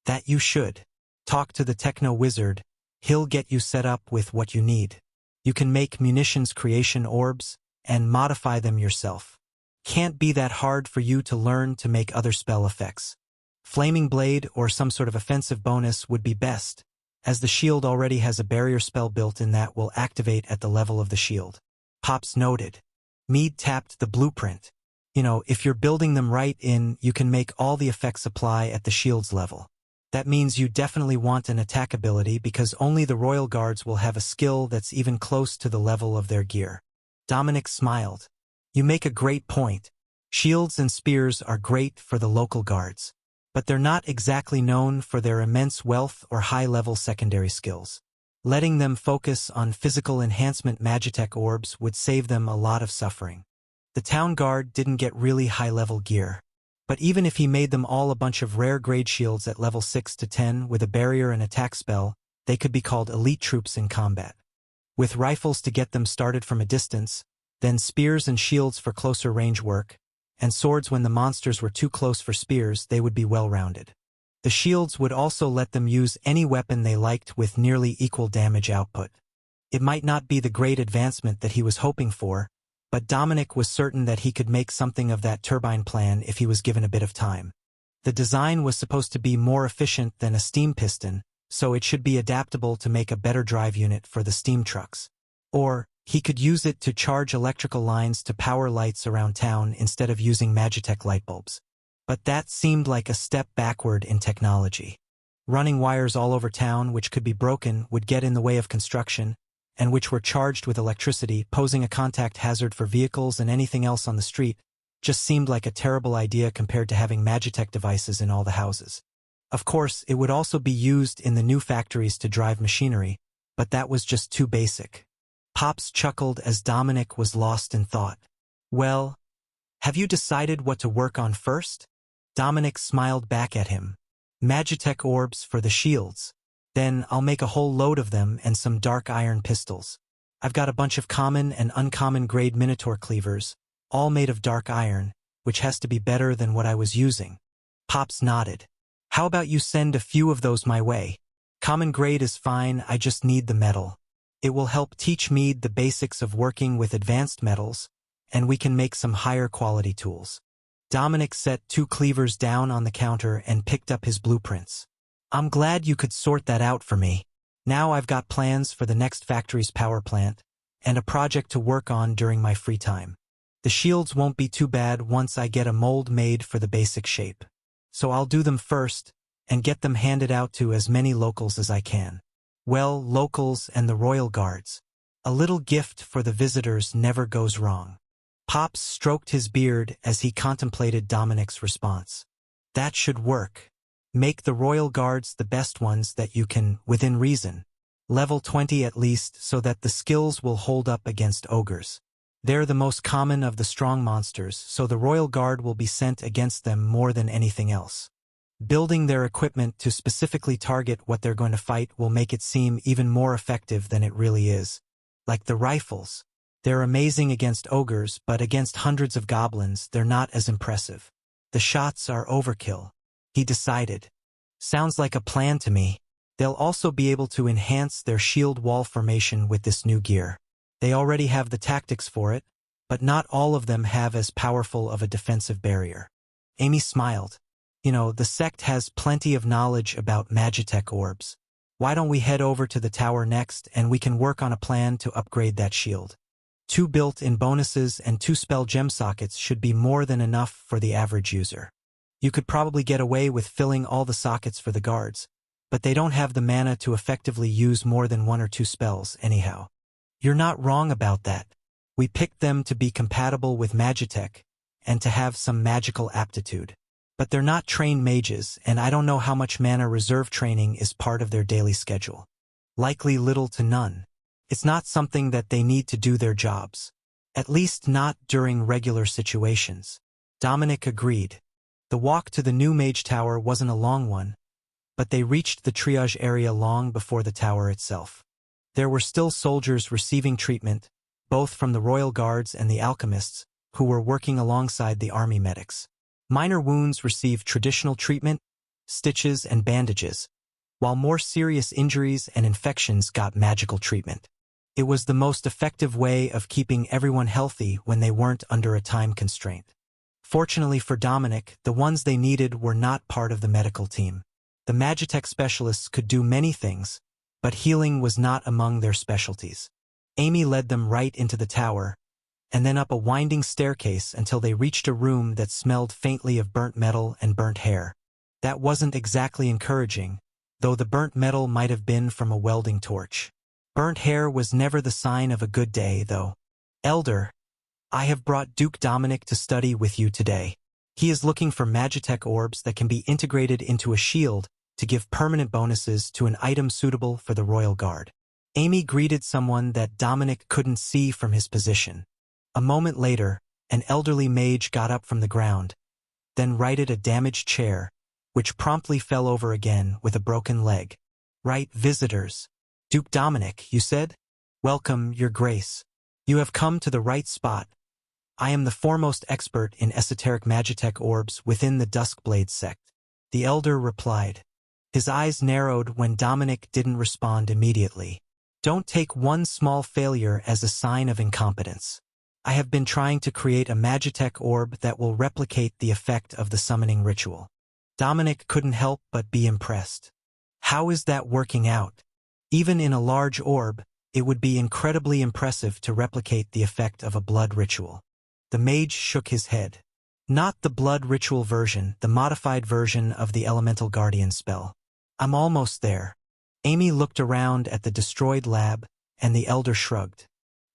That you should. Talk to the techno wizard. He'll get you set up with what you need. You can make munitions creation orbs and modify them yourself. Can't be that hard for you to learn to make other spell effects. Flaming Blade or some sort of offensive bonus would be best, as the shield already has a barrier spell built in that will activate at the level of the shield. Pops noted. Meade tapped the blueprint. If you're building them right in, you can make all the effects apply at the shield's level. That means you definitely want an attack ability because only the royal guards will have a skill that's even close to the level of their gear. Dominic smiled. You make a great point. Shields and spears are great for the local guards, but they're not exactly known for their immense wealth or high-level secondary skills. Letting them focus on physical enhancement Magitech orbs would save them a lot of suffering. The town guard didn't get really high-level gear. But even if he made them all a bunch of rare grade shields at level 6 to 10 with a barrier and attack spell, they could be called elite troops in combat. With rifles to get them started from a distance, then spears and shields for closer range work, and swords when the monsters were too close for spears, they would be well-rounded. The shields would also let them use any weapon they liked with nearly equal damage output. It might not be the great advancement that he was hoping for, but Dominic was certain that he could make something of that turbine plan if he was given a bit of time. The design was supposed to be more efficient than a steam piston, so it should be adaptable to make a better drive unit for the steam trucks. Or, he could use it to charge electrical lines to power lights around town instead of using Magitech light bulbs. But that seemed like a step backward in technology. Running wires all over town which could be broken would get in the way of construction, and which were charged with electricity, posing a contact hazard for vehicles and anything else on the street, just seemed like a terrible idea compared to having Magitech devices in all the houses. Of course, it would also be used in the new factories to drive machinery, but that was just too basic. Pops chuckled as Dominic was lost in thought. Well, have you decided what to work on first? Dominic smiled back at him. Magitech orbs for the shields. Then I'll make a whole load of them and some dark iron pistols. I've got a bunch of common and uncommon grade Minotaur cleavers, all made of dark iron, which has to be better than what I was using. Pops nodded. How about you send a few of those my way? Common grade is fine, I just need the metal. It will help teach Meade the basics of working with advanced metals, and we can make some higher quality tools. Dominic set 2 cleavers down on the counter and picked up his blueprints. I'm glad you could sort that out for me. Now I've got plans for the next factory's power plant, and a project to work on during my free time. The shields won't be too bad once I get a mold made for the basic shape. So I'll do them first, and get them handed out to as many locals as I can. Well, locals and the royal guards. A little gift for the visitors never goes wrong. Pops stroked his beard as he contemplated Dominic's response. That should work. Make the royal guards the best ones that you can, within reason. Level 20 at least, so that the skills will hold up against ogres. They're the most common of the strong monsters, so the Royal Guard will be sent against them more than anything else. Building their equipment to specifically target what they're going to fight will make it seem even more effective than it really is. Like the rifles. They're amazing against ogres, but against hundreds of goblins, they're not as impressive. The shots are overkill. He decided. Sounds like a plan to me. They'll also be able to enhance their shield wall formation with this new gear. They already have the tactics for it, but not all of them have as powerful of a defensive barrier. Amy smiled. You know, the sect has plenty of knowledge about Magitech orbs. Why don't we head over to the tower next and we can work on a plan to upgrade that shield? 2 built-in bonuses and 2 spell gem sockets should be more than enough for the average user. You could probably get away with filling all the sockets for the guards, but they don't have the mana to effectively use more than 1 or 2 spells anyhow. You're not wrong about that. We picked them to be compatible with Magitech and to have some magical aptitude. But they're not trained mages, and I don't know how much mana reserve training is part of their daily schedule. Likely little to none. It's not something that they need to do their jobs. At least not during regular situations. Dominic agreed. The walk to the new mage tower wasn't a long one, but they reached the triage area long before the tower itself. There were still soldiers receiving treatment, both from the Royal Guards and the alchemists, who were working alongside the army medics. Minor wounds received traditional treatment, stitches and bandages, while more serious injuries and infections got magical treatment. It was the most effective way of keeping everyone healthy when they weren't under a time constraint. Fortunately for Dominic, the ones they needed were not part of the medical team. The Magitech specialists could do many things, but healing was not among their specialties. Amy led them right into the tower, and then up a winding staircase until they reached a room that smelled faintly of burnt metal and burnt hair. That wasn't exactly encouraging, though the burnt metal might have been from a welding torch. Burnt hair was never the sign of a good day, though. Elder, I have brought Duke Dominic to study with you today. He is looking for Magitech orbs that can be integrated into a shield to give permanent bonuses to an item suitable for the Royal Guard. Amy greeted someone that Dominic couldn't see from his position. A moment later, an elderly mage got up from the ground, then righted a damaged chair, which promptly fell over again with a broken leg. Right, visitors. Duke Dominic, you said? Welcome, your grace. You have come to the right spot. I am the foremost expert in esoteric Magitech orbs within the Duskblade sect. The elder replied. His eyes narrowed when Dominic didn't respond immediately. Don't take one small failure as a sign of incompetence. I have been trying to create a Magitech orb that will replicate the effect of the summoning ritual. Dominic couldn't help but be impressed. How is that working out? Even in a large orb, it would be incredibly impressive to replicate the effect of a blood ritual. The mage shook his head. Not the blood ritual version, the modified version of the elemental guardian spell. I'm almost there. Amy looked around at the destroyed lab, and the elder shrugged.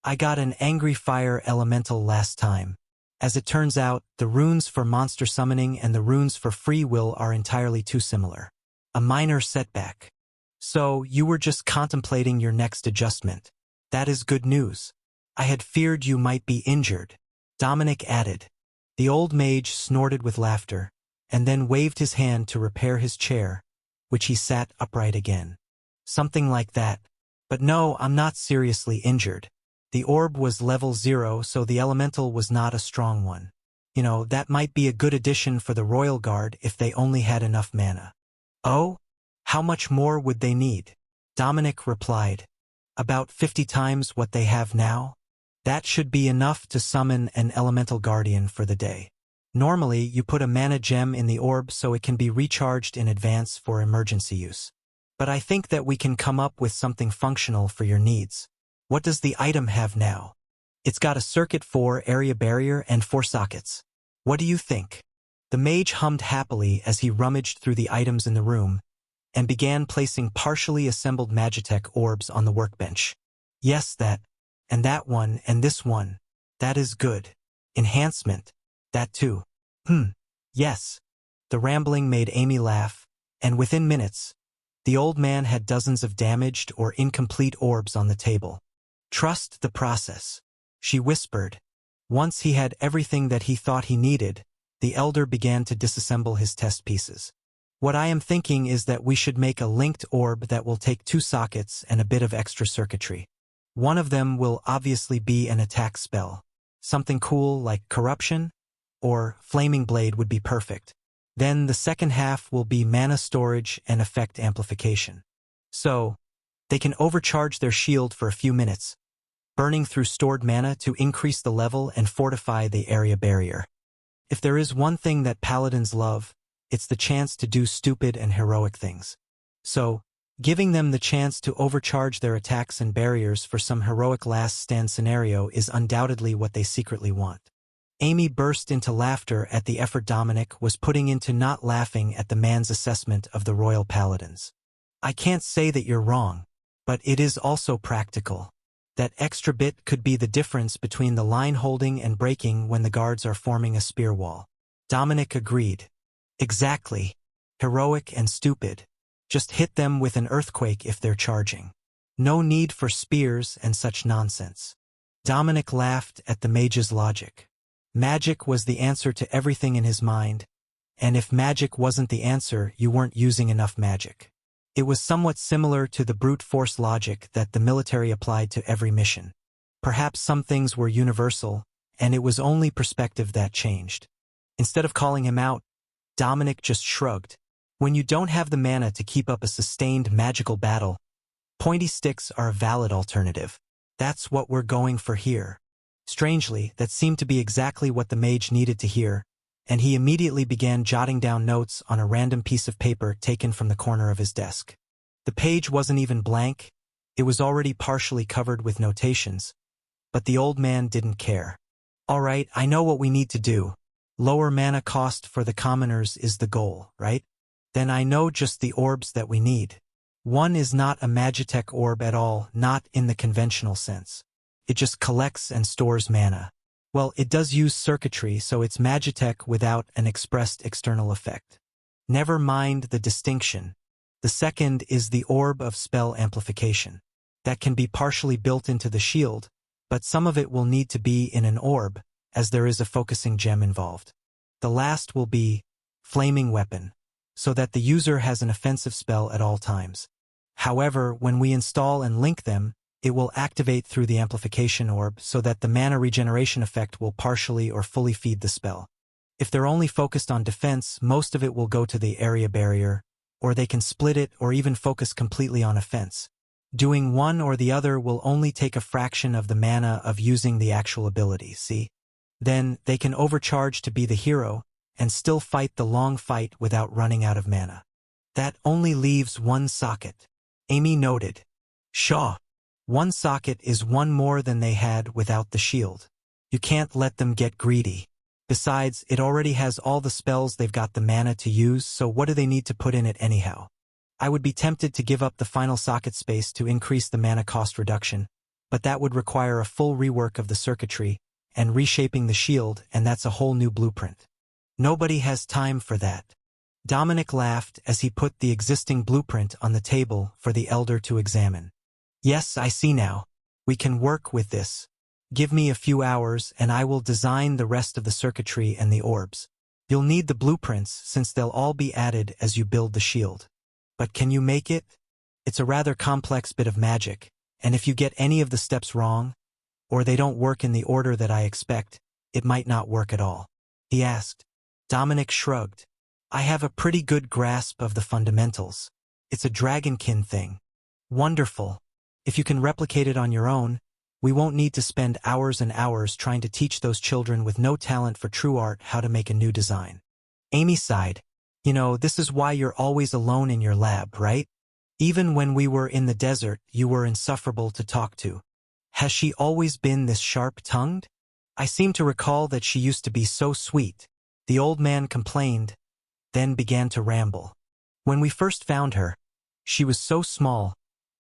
I got an angry fire elemental last time. As it turns out, the runes for monster summoning and the runes for free will are entirely too similar. A minor setback. So, you were just contemplating your next adjustment. That is good news. I had feared you might be injured. Dominic added. The old mage snorted with laughter, and then waved his hand to repair his chair, which he sat upright again. Something like that. But no, I'm not seriously injured. The orb was level 0, so the elemental was not a strong one. You know, that might be a good addition for the Royal Guard if they only had enough mana. Oh? How much more would they need? Dominic replied. About 50 times what they have now? That should be enough to summon an elemental guardian for the day. Normally, you put a mana gem in the orb so it can be recharged in advance for emergency use. But I think that we can come up with something functional for your needs. What does the item have now? It's got a circuit 4 area barrier and 4 sockets. What do you think? The mage hummed happily as he rummaged through the items in the room and began placing partially assembled Magitech orbs on the workbench. Yes, that, and that one, and this one. That is good. Enhancement. That too. Yes. The rambling made Amy laugh, and within minutes, The old man had dozens of damaged or incomplete orbs on the table. "Trust the process," she whispered. Once he had everything that he thought he needed, the elder began to disassemble his test pieces. "What I am thinking is that we should make a linked orb that will take 2 sockets and a bit of extra circuitry. One of them will obviously be an attack spell. Something cool like Corruption or Flaming Blade would be perfect. Then the second half will be mana storage and effect amplification. So, they can overcharge their shield for a few minutes, burning through stored mana to increase the level and fortify the area barrier. If there is one thing that paladins love, it's the chance to do stupid and heroic things. So, giving them the chance to overcharge their attacks and barriers for some heroic last stand scenario is undoubtedly what they secretly want." Amy burst into laughter at the effort Dominic was putting into not laughing at the man's assessment of the royal paladins. "I can't say that you're wrong, but it is also practical. That extra bit could be the difference between the line holding and breaking when the guards are forming a spear wall." Dominic agreed. "Exactly. Heroic and stupid. Just hit them with an earthquake if they're charging. No need for spears and such nonsense." Dominic laughed at the mage's logic. Magic was the answer to everything in his mind, and if magic wasn't the answer, you weren't using enough magic. It was somewhat similar to the brute force logic that the military applied to every mission. Perhaps some things were universal, and it was only perspective that changed. Instead of calling him out, Dominic just shrugged. "When you don't have the mana to keep up a sustained magical battle, pointy sticks are a valid alternative. That's what we're going for here." Strangely, that seemed to be exactly what the mage needed to hear, and he immediately began jotting down notes on a random piece of paper taken from the corner of his desk. The page wasn't even blank, it was already partially covered with notations, but the old man didn't care. "All right, I know what we need to do. Lower mana cost for the commoners is the goal, right? Then I know just the orbs that we need. One is not a Magitech orb at all, not in the conventional sense. It just collects and stores mana. Well, it does use circuitry, so it's Magitech without an expressed external effect. Never mind the distinction. The second is the Orb of Spell Amplification. That can be partially built into the shield, but some of it will need to be in an orb, as there is a focusing gem involved. The last will be Flaming Weapon, so that the user has an offensive spell at all times. However, when we install and link them, it will activate through the amplification orb so that the mana regeneration effect will partially or fully feed the spell. If they're only focused on defense, most of it will go to the area barrier, or they can split it or even focus completely on offense. Doing one or the other will only take a fraction of the mana of using the actual ability, see? Then they can overcharge to be the hero and still fight the long fight without running out of mana. That only leaves 1 socket. Amy noted. "Shaw. 1 socket is 1 more than they had without the shield. You can't let them get greedy. Besides, it already has all the spells they've got the mana to use, so what do they need to put in it anyhow? I would be tempted to give up the final socket space to increase the mana cost reduction, but that would require a full rework of the circuitry and reshaping the shield, and that's a whole new blueprint. Nobody has time for that." Dominic laughed as he put the existing blueprint on the table for the elder to examine. "Yes, I see now. We can work with this. Give me a few hours and I will design the rest of the circuitry and the orbs. You'll need the blueprints since they'll all be added as you build the shield. But can you make it? It's a rather complex bit of magic, and if you get any of the steps wrong, or they don't work in the order that I expect, it might not work at all," he asked. Dominic shrugged. "I have a pretty good grasp of the fundamentals. It's a dragonkin thing." "Wonderful. If you can replicate it on your own, we won't need to spend hours and hours trying to teach those children with no talent for true art how to make a new design." Amy sighed. "You know, this is why you're always alone in your lab, right? Even when we were in the desert, you were insufferable to talk to. Has she always been this sharp-tongued? I seem to recall that she used to be so sweet." The old man complained, then began to ramble. "When we first found her, she was so small,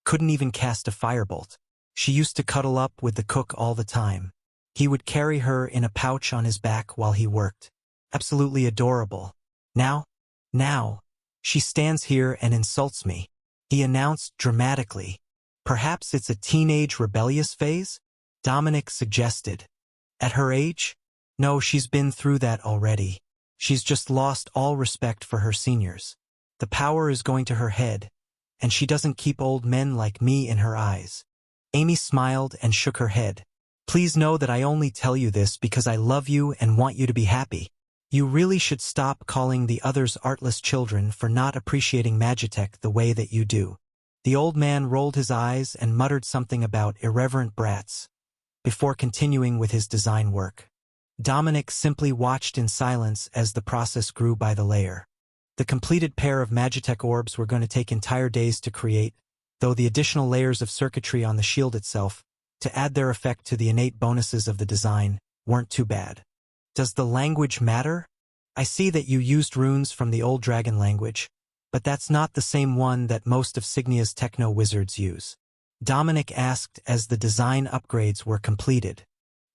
couldn't even cast a firebolt. She used to cuddle up with the cook all the time. He would carry her in a pouch on his back while he worked. Absolutely adorable. Now, she stands here and insults me. he announced dramatically. Perhaps it's a teenage rebellious phase? Dominic suggested. At her age? No, she's been through that already. She's just lost all respect for her seniors. The power is going to her head, and she doesn't keep old men like me in her eyes. Amy smiled and shook her head. Please know that I only tell you this because I love you and want you to be happy. You really should stop calling the others artless children for not appreciating Magitech the way that you do. The old man rolled his eyes and muttered something about irreverent brats, before continuing with his design work. Dominic simply watched in silence as the process grew by the layer. The completed pair of Magitech orbs were going to take entire days to create, though the additional layers of circuitry on the shield itself, to add their effect to the innate bonuses of the design, weren't too bad. Does the language matter? I see that you used runes from the old dragon language, but that's not the same one that most of Signia's techno-wizards use. Dominic asked as the design upgrades were completed.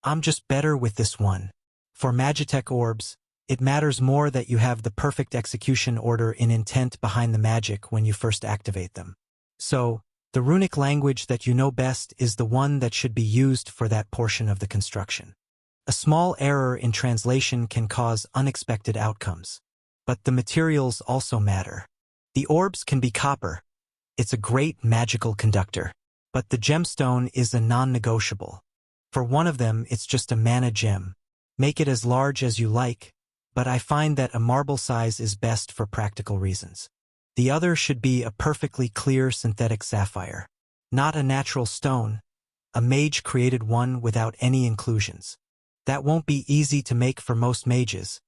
I'm just better with this one. For Magitech orbs, it matters more that you have the perfect execution order in intent behind the magic when you first activate them. So, the runic language that you know best is the one that should be used for that portion of the construction. A small error in translation can cause unexpected outcomes. But the materials also matter. The orbs can be copper. It's a great magical conductor. But the gemstone is a non-negotiable. For one of them, it's just a mana gem. Make it as large as you like, but I find that a marble size is best for practical reasons. The other should be a perfectly clear synthetic sapphire. Not a natural stone, a mage-created one without any inclusions. That won't be easy to make for most mages,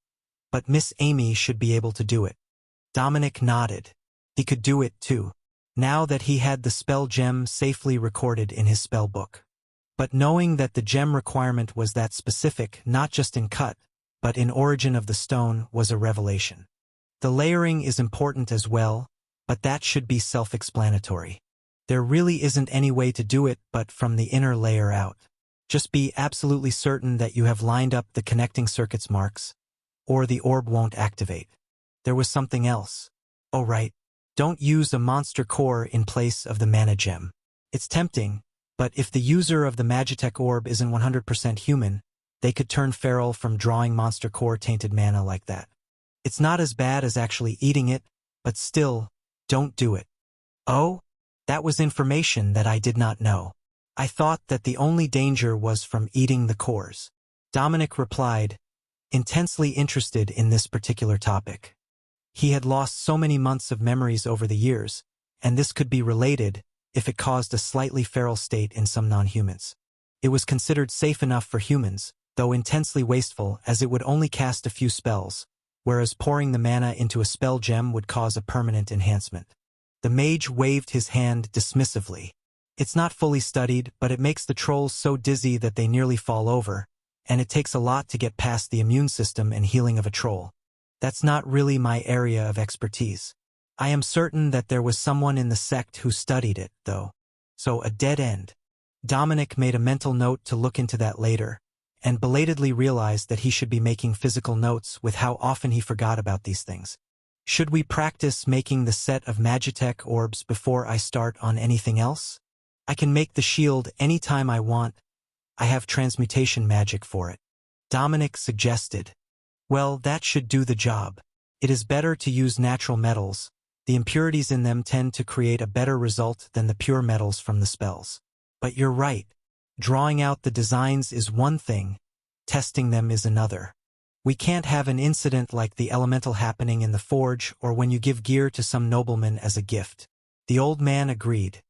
but Miss Amy should be able to do it. Dominic nodded. He could do it too, now that he had the spell gem safely recorded in his spell book. But knowing that the gem requirement was that specific, not just in cut, but in origin of the stone, was a revelation. The layering is important as well, but that should be self-explanatory. There really isn't any way to do it but from the inner layer out. Just be absolutely certain that you have lined up the connecting circuits marks, or the orb won't activate. There was something else. Oh right, don't use a monster core in place of the mana gem. It's tempting, but if the user of the Magitech orb isn't 100% human, they could turn feral from drawing monster core tainted mana like that. It's not as bad as actually eating it, but still, don't do it. Oh? That was information that I did not know. I thought that the only danger was from eating the cores. Dominic replied, intensely interested in this particular topic. He had lost so many months of memories over the years, and this could be related if it caused a slightly feral state in some non-humans. It was considered safe enough for humans, though intensely wasteful as it would only cast a few spells, whereas pouring the mana into a spell gem would cause a permanent enhancement. The mage waved his hand dismissively. It's not fully studied, but it makes the trolls so dizzy that they nearly fall over, and it takes a lot to get past the immune system and healing of a troll. That's not really my area of expertise. I am certain that there was someone in the sect who studied it, though. So a dead end. Dominic made a mental note to look into that later, and belatedly realized that he should be making physical notes with how often he forgot about these things. Should we practice making the set of Magitech orbs before I start on anything else? I can make the shield anytime I want. I have transmutation magic for it. Dominic suggested. Well, that should do the job. It is better to use natural metals. The impurities in them tend to create a better result than the pure metals from the spells. But you're right. Drawing out the designs is one thing, testing them is another. We can't have an incident like the elemental happening in the forge or when you give gear to some nobleman as a gift. The old man agreed.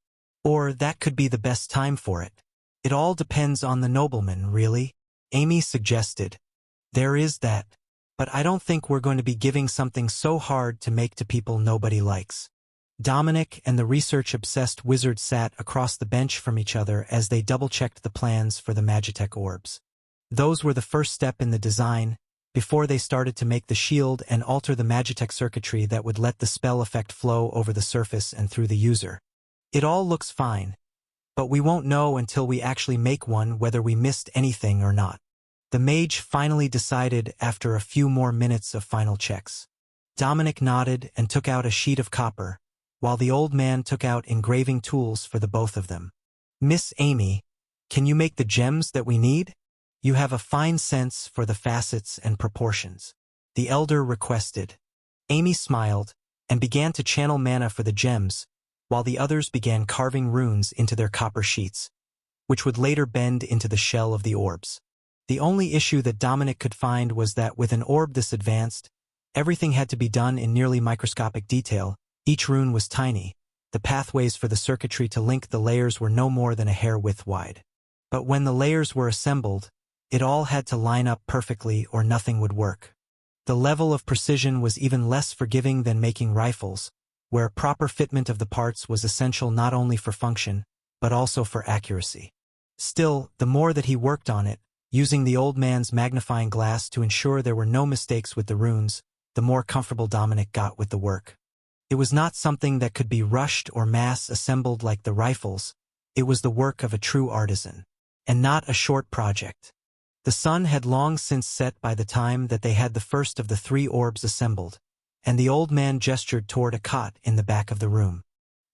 Or that could be the best time for it. It all depends on the nobleman, really. Amy suggested. There is that. But I don't think we're going to be giving something so hard to make to people nobody likes. Dominic and the research-obsessed wizard sat across the bench from each other as they double-checked the plans for the Magitech orbs. Those were the first step in the design, before they started to make the shield and alter the Magitech circuitry that would let the spell effect flow over the surface and through the user. It all looks fine, but we won't know until we actually make one whether we missed anything or not. The mage finally decided after a few more minutes of final checks. Dominic nodded and took out a sheet of copper, while the old man took out engraving tools for the both of them. "Miss Amy, can you make the gems that we need? You have a fine sense for the facets and proportions," the elder requested. Amy smiled and began to channel mana for the gems, while the others began carving runes into their copper sheets, which would later bend into the shell of the orbs. The only issue that Dominic could find was that with an orb this advanced, everything had to be done in nearly microscopic detail. Each rune was tiny. The pathways for the circuitry to link the layers were no more than a hair width wide. But when the layers were assembled, it all had to line up perfectly or nothing would work. The level of precision was even less forgiving than making rifles, where proper fitment of the parts was essential not only for function, but also for accuracy. Still, the more that he worked on it, using the old man's magnifying glass to ensure there were no mistakes with the runes, the more comfortable Dominic got with the work. It was not something that could be rushed or mass-assembled like the rifles. It was the work of a true artisan, and not a short project. The sun had long since set by the time that they had the first of the 3 orbs assembled, and the old man gestured toward a cot in the back of the room.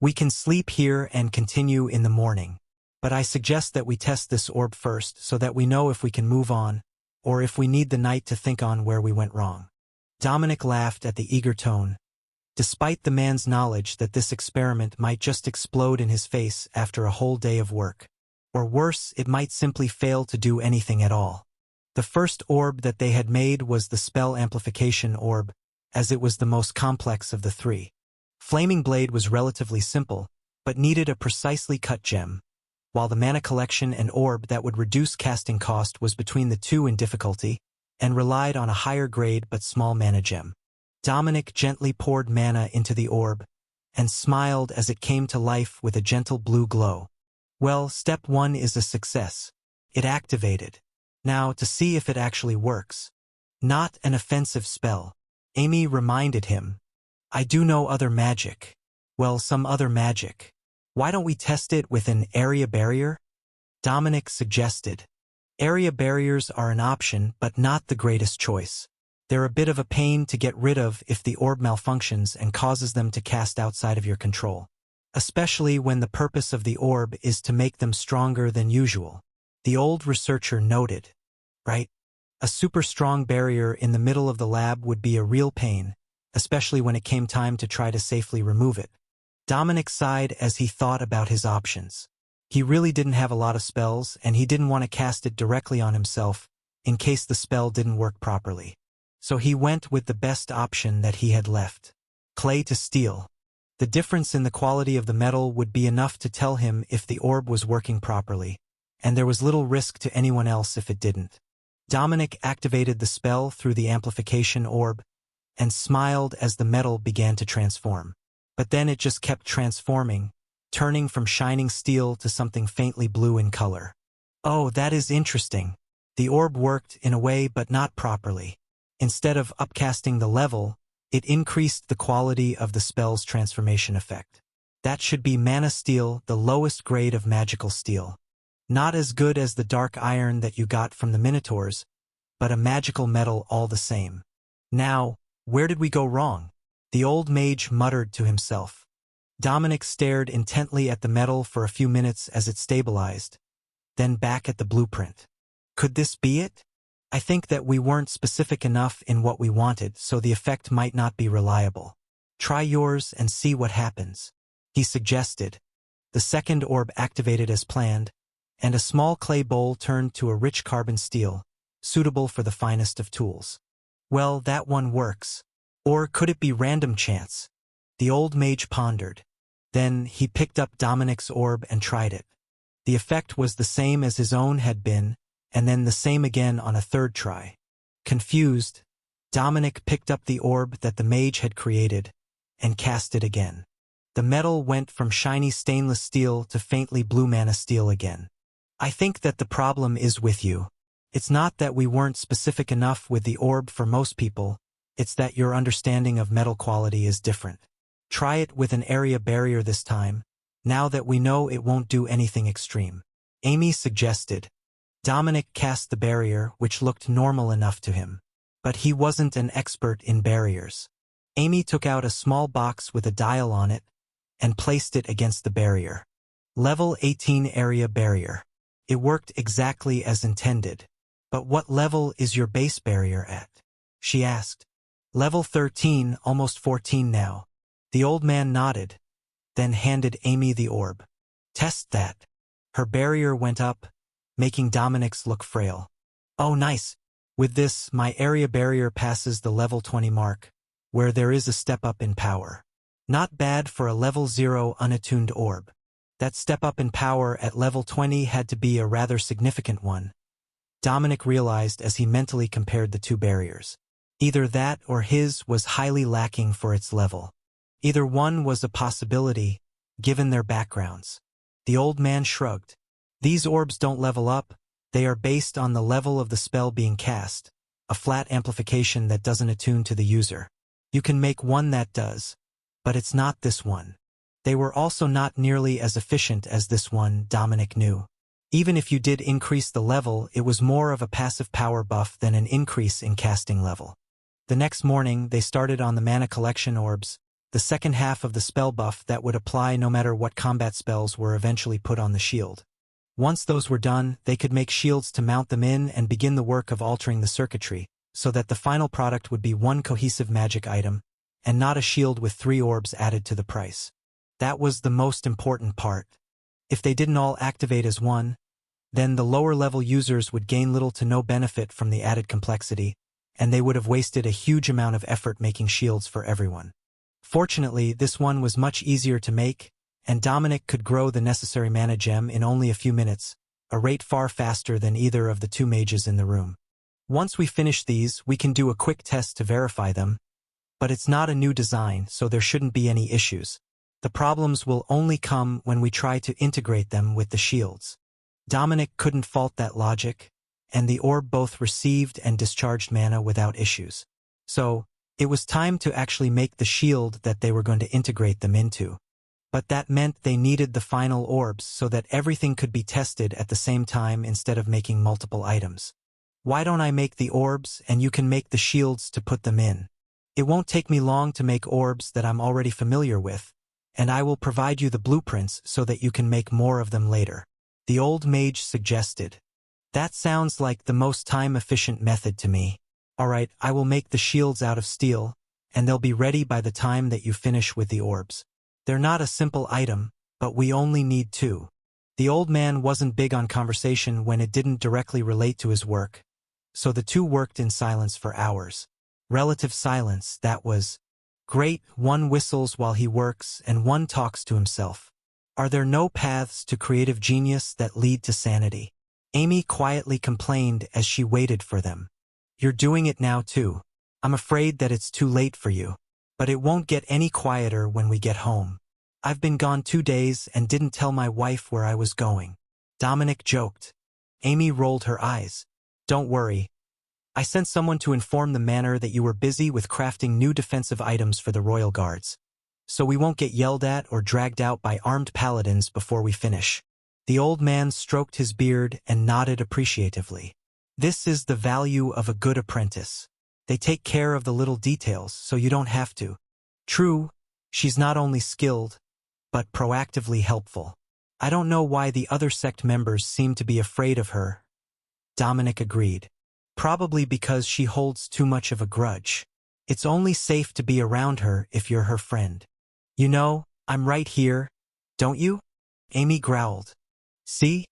"We can sleep here and continue in the morning, but I suggest that we test this orb first so that we know if we can move on, or if we need the night to think on where we went wrong." Dominic laughed at the eager tone, despite the man's knowledge that this experiment might just explode in his face after a whole day of work. Or worse, it might simply fail to do anything at all. The first orb that they had made was the spell amplification orb, as it was the most complex of the 3. Flaming Blade was relatively simple, but needed a precisely cut gem, while the mana collection and orb that would reduce casting cost was between the 2 in difficulty, and relied on a higher grade but small mana gem. Dominic gently poured mana into the orb, and smiled as it came to life with a gentle blue glow. "Well, step 1 is a success. It activated. Now, to see if it actually works." "Not an offensive spell," Amy reminded him. "I do know other magic. Well, some other magic. Why don't we test it with an area barrier?" Dominic suggested. Area barriers are an option, but not the greatest choice. They're a bit of a pain to get rid of if the orb malfunctions and causes them to cast outside of your control, especially when the purpose of the orb is to make them stronger than usual. The old researcher noted. "Right? A super strong barrier in the middle of the lab would be a real pain, especially when it came time to try to safely remove it." Dominic sighed as he thought about his options. He really didn't have a lot of spells, and he didn't want to cast it directly on himself in case the spell didn't work properly. So he went with the best option that he had left. Clay to steel. The difference in the quality of the metal would be enough to tell him if the orb was working properly, and there was little risk to anyone else if it didn't. Dominic activated the spell through the amplification orb, and smiled as the metal began to transform. But then it just kept transforming, turning from shining steel to something faintly blue in color. "Oh, that is interesting." The orb worked in a way but not properly. Instead of upcasting the level, it increased the quality of the spell's transformation effect. That should be mana steel, the lowest grade of magical steel. Not as good as the dark iron that you got from the Minotaurs, but a magical metal all the same. Now, where did we go wrong? The old mage muttered to himself. Dominic stared intently at the metal for a few minutes as it stabilized, then back at the blueprint. Could this be it? I think that we weren't specific enough in what we wanted, so the effect might not be reliable. Try yours and see what happens, he suggested. The second orb activated as planned, and a small clay bowl turned to a rich carbon steel, suitable for the finest of tools. Well, that one works. Or could it be random chance? The old mage pondered. Then he picked up Dominic's orb and tried it. The effect was the same as his own had been, and then the same again on a third try. Confused, Dominic picked up the orb that the mage had created and cast it again. The metal went from shiny stainless steel to faintly blue mana steel again. "I think that the problem is with you. It's not that we weren't specific enough with the orb for most people, it's that your understanding of metal quality is different. Try it with an area barrier this time, now that we know it won't do anything extreme," Amy suggested. Dominic cast the barrier, which looked normal enough to him. But he wasn't an expert in barriers. Amy took out a small box with a dial on it and placed it against the barrier. Level 18 area barrier. It worked exactly as intended. But what level is your base barrier at? She asked. Level 13, almost 14 now. The old man nodded, then handed Amy the orb. Test that. Her barrier went up, making Dominic's look frail. Oh, nice. With this, my area barrier passes the level 20 mark, where there is a step up in power. Not bad for a level 0 unattuned orb. That step up in power at level 20 had to be a rather significant one, Dominic realized as he mentally compared the two barriers. Either that or his was highly lacking for its level. Either one was a possibility, given their backgrounds. The old man shrugged. These orbs don't level up, they are based on the level of the spell being cast, a flat amplification that doesn't attune to the user. You can make one that does, but it's not this one. They were also not nearly as efficient as this one, Dominic knew. Even if you did increase the level, it was more of a passive power buff than an increase in casting level. The next morning, they started on the mana collection orbs, the second half of the spell buff that would apply no matter what combat spells were eventually put on the shield. Once those were done, they could make shields to mount them in and begin the work of altering the circuitry, so that the final product would be one cohesive magic item, and not a shield with 3 orbs added to the price. That was the most important part. If they didn't all activate as one, then the lower-level users would gain little to no benefit from the added complexity, and they would have wasted a huge amount of effort making shields for everyone. Fortunately, this one was much easier to make, and Dominic could grow the necessary mana gem in only a few minutes, a rate far faster than either of the 2 mages in the room. Once we finish these, we can do a quick test to verify them, but it's not a new design, so there shouldn't be any issues. The problems will only come when we try to integrate them with the shields. Dominic couldn't fault that logic, and the orb both received and discharged mana without issues. So, it was time to actually make the shield that they were going to integrate them into. But that meant they needed the final orbs so that everything could be tested at the same time instead of making multiple items. Why don't I make the orbs and you can make the shields to put them in? It won't take me long to make orbs that I'm already familiar with, and I will provide you the blueprints so that you can make more of them later. The old mage suggested. That sounds like the most time-efficient method to me. Alright, I will make the shields out of steel, and they'll be ready by the time that you finish with the orbs. They're not a simple item, but we only need 2. The old man wasn't big on conversation when it didn't directly relate to his work, so the 2 worked in silence for hours. Relative silence, that was. Great, one whistles while he works and one talks to himself. Are there no paths to creative genius that lead to sanity? Amy quietly complained as she waited for them. You're doing it now too. I'm afraid that it's too late for you. But it won't get any quieter when we get home. I've been gone 2 days and didn't tell my wife where I was going. Dominic joked. Amy rolled her eyes. Don't worry. I sent someone to inform the manor that you were busy with crafting new defensive items for the royal guards. So we won't get yelled at or dragged out by armed paladins before we finish. The old man stroked his beard and nodded appreciatively. This is the value of a good apprentice. They take care of the little details so you don't have to. True, she's not only skilled, but proactively helpful. I don't know why the other sect members seem to be afraid of her. Dominic agreed. Probably because she holds too much of a grudge. It's only safe to be around her if you're her friend. You know, I'm right here, don't you? Amy growled. See?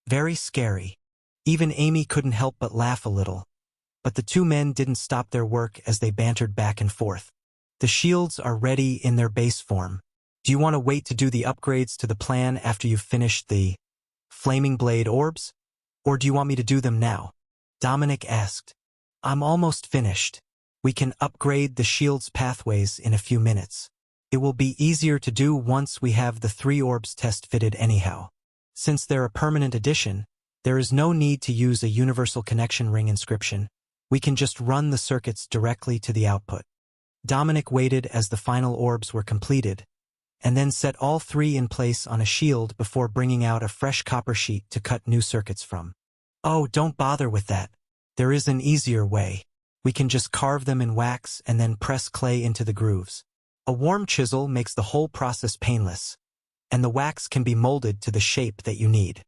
Very scary. Even Amy couldn't help but laugh a little. But the 2 men didn't stop their work as they bantered back and forth. The shields are ready in their base form. Do you want to wait to do the upgrades to the plan after you've finished the Flaming Blade orbs? Or do you want me to do them now? Dominic asked. I'm almost finished. We can upgrade the shield's pathways in a few minutes. It will be easier to do once we have the 3 orbs test fitted anyhow. Since they're a permanent addition, there is no need to use a universal connection ring inscription. We can just run the circuits directly to the output. Dominic waited as the final orbs were completed, and then set all 3 in place on a shield before bringing out a fresh copper sheet to cut new circuits from. Oh, don't bother with that. There is an easier way. We can just carve them in wax and then press clay into the grooves. A warm chisel makes the whole process painless, and the wax can be molded to the shape that you need.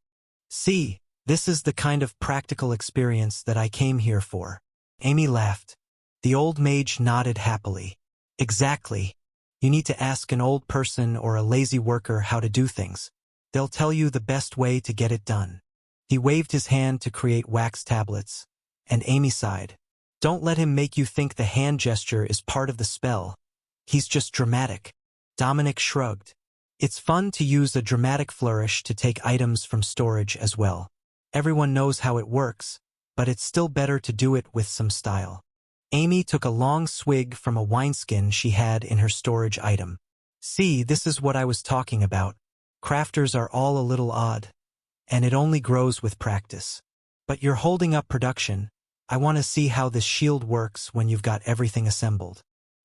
See, this is the kind of practical experience that I came here for. Amy laughed. The old mage nodded happily. Exactly. You need to ask an old person or a lazy worker how to do things. They'll tell you the best way to get it done. He waved his hand to create wax tablets, and Amy sighed. Don't let him make you think the hand gesture is part of the spell. He's just dramatic. Dominic shrugged. It's fun to use a dramatic flourish to take items from storage as well. Everyone knows how it works, but it's still better to do it with some style. Amy took a long swig from a wineskin she had in her storage item. See, this is what I was talking about. Crafters are all a little odd, and it only grows with practice. But you're holding up production. I want to see how this shield works when you've got everything assembled.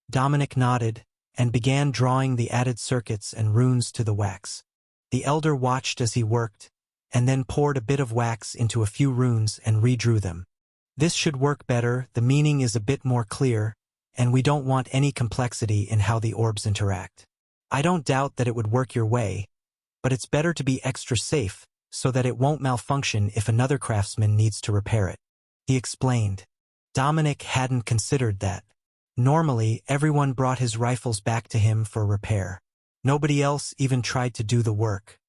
Dominic nodded and began drawing the added circuits and runes to the wax. The elder watched as he worked, and then poured a bit of wax into a few runes and redrew them. This should work better, the meaning is a bit more clear, and we don't want any complexity in how the orbs interact. I don't doubt that it would work your way, but it's better to be extra safe, so that it won't malfunction if another craftsman needs to repair it. He explained. Dominic hadn't considered that. Normally, everyone brought his rifles back to him for repair. Nobody else even tried to do the work.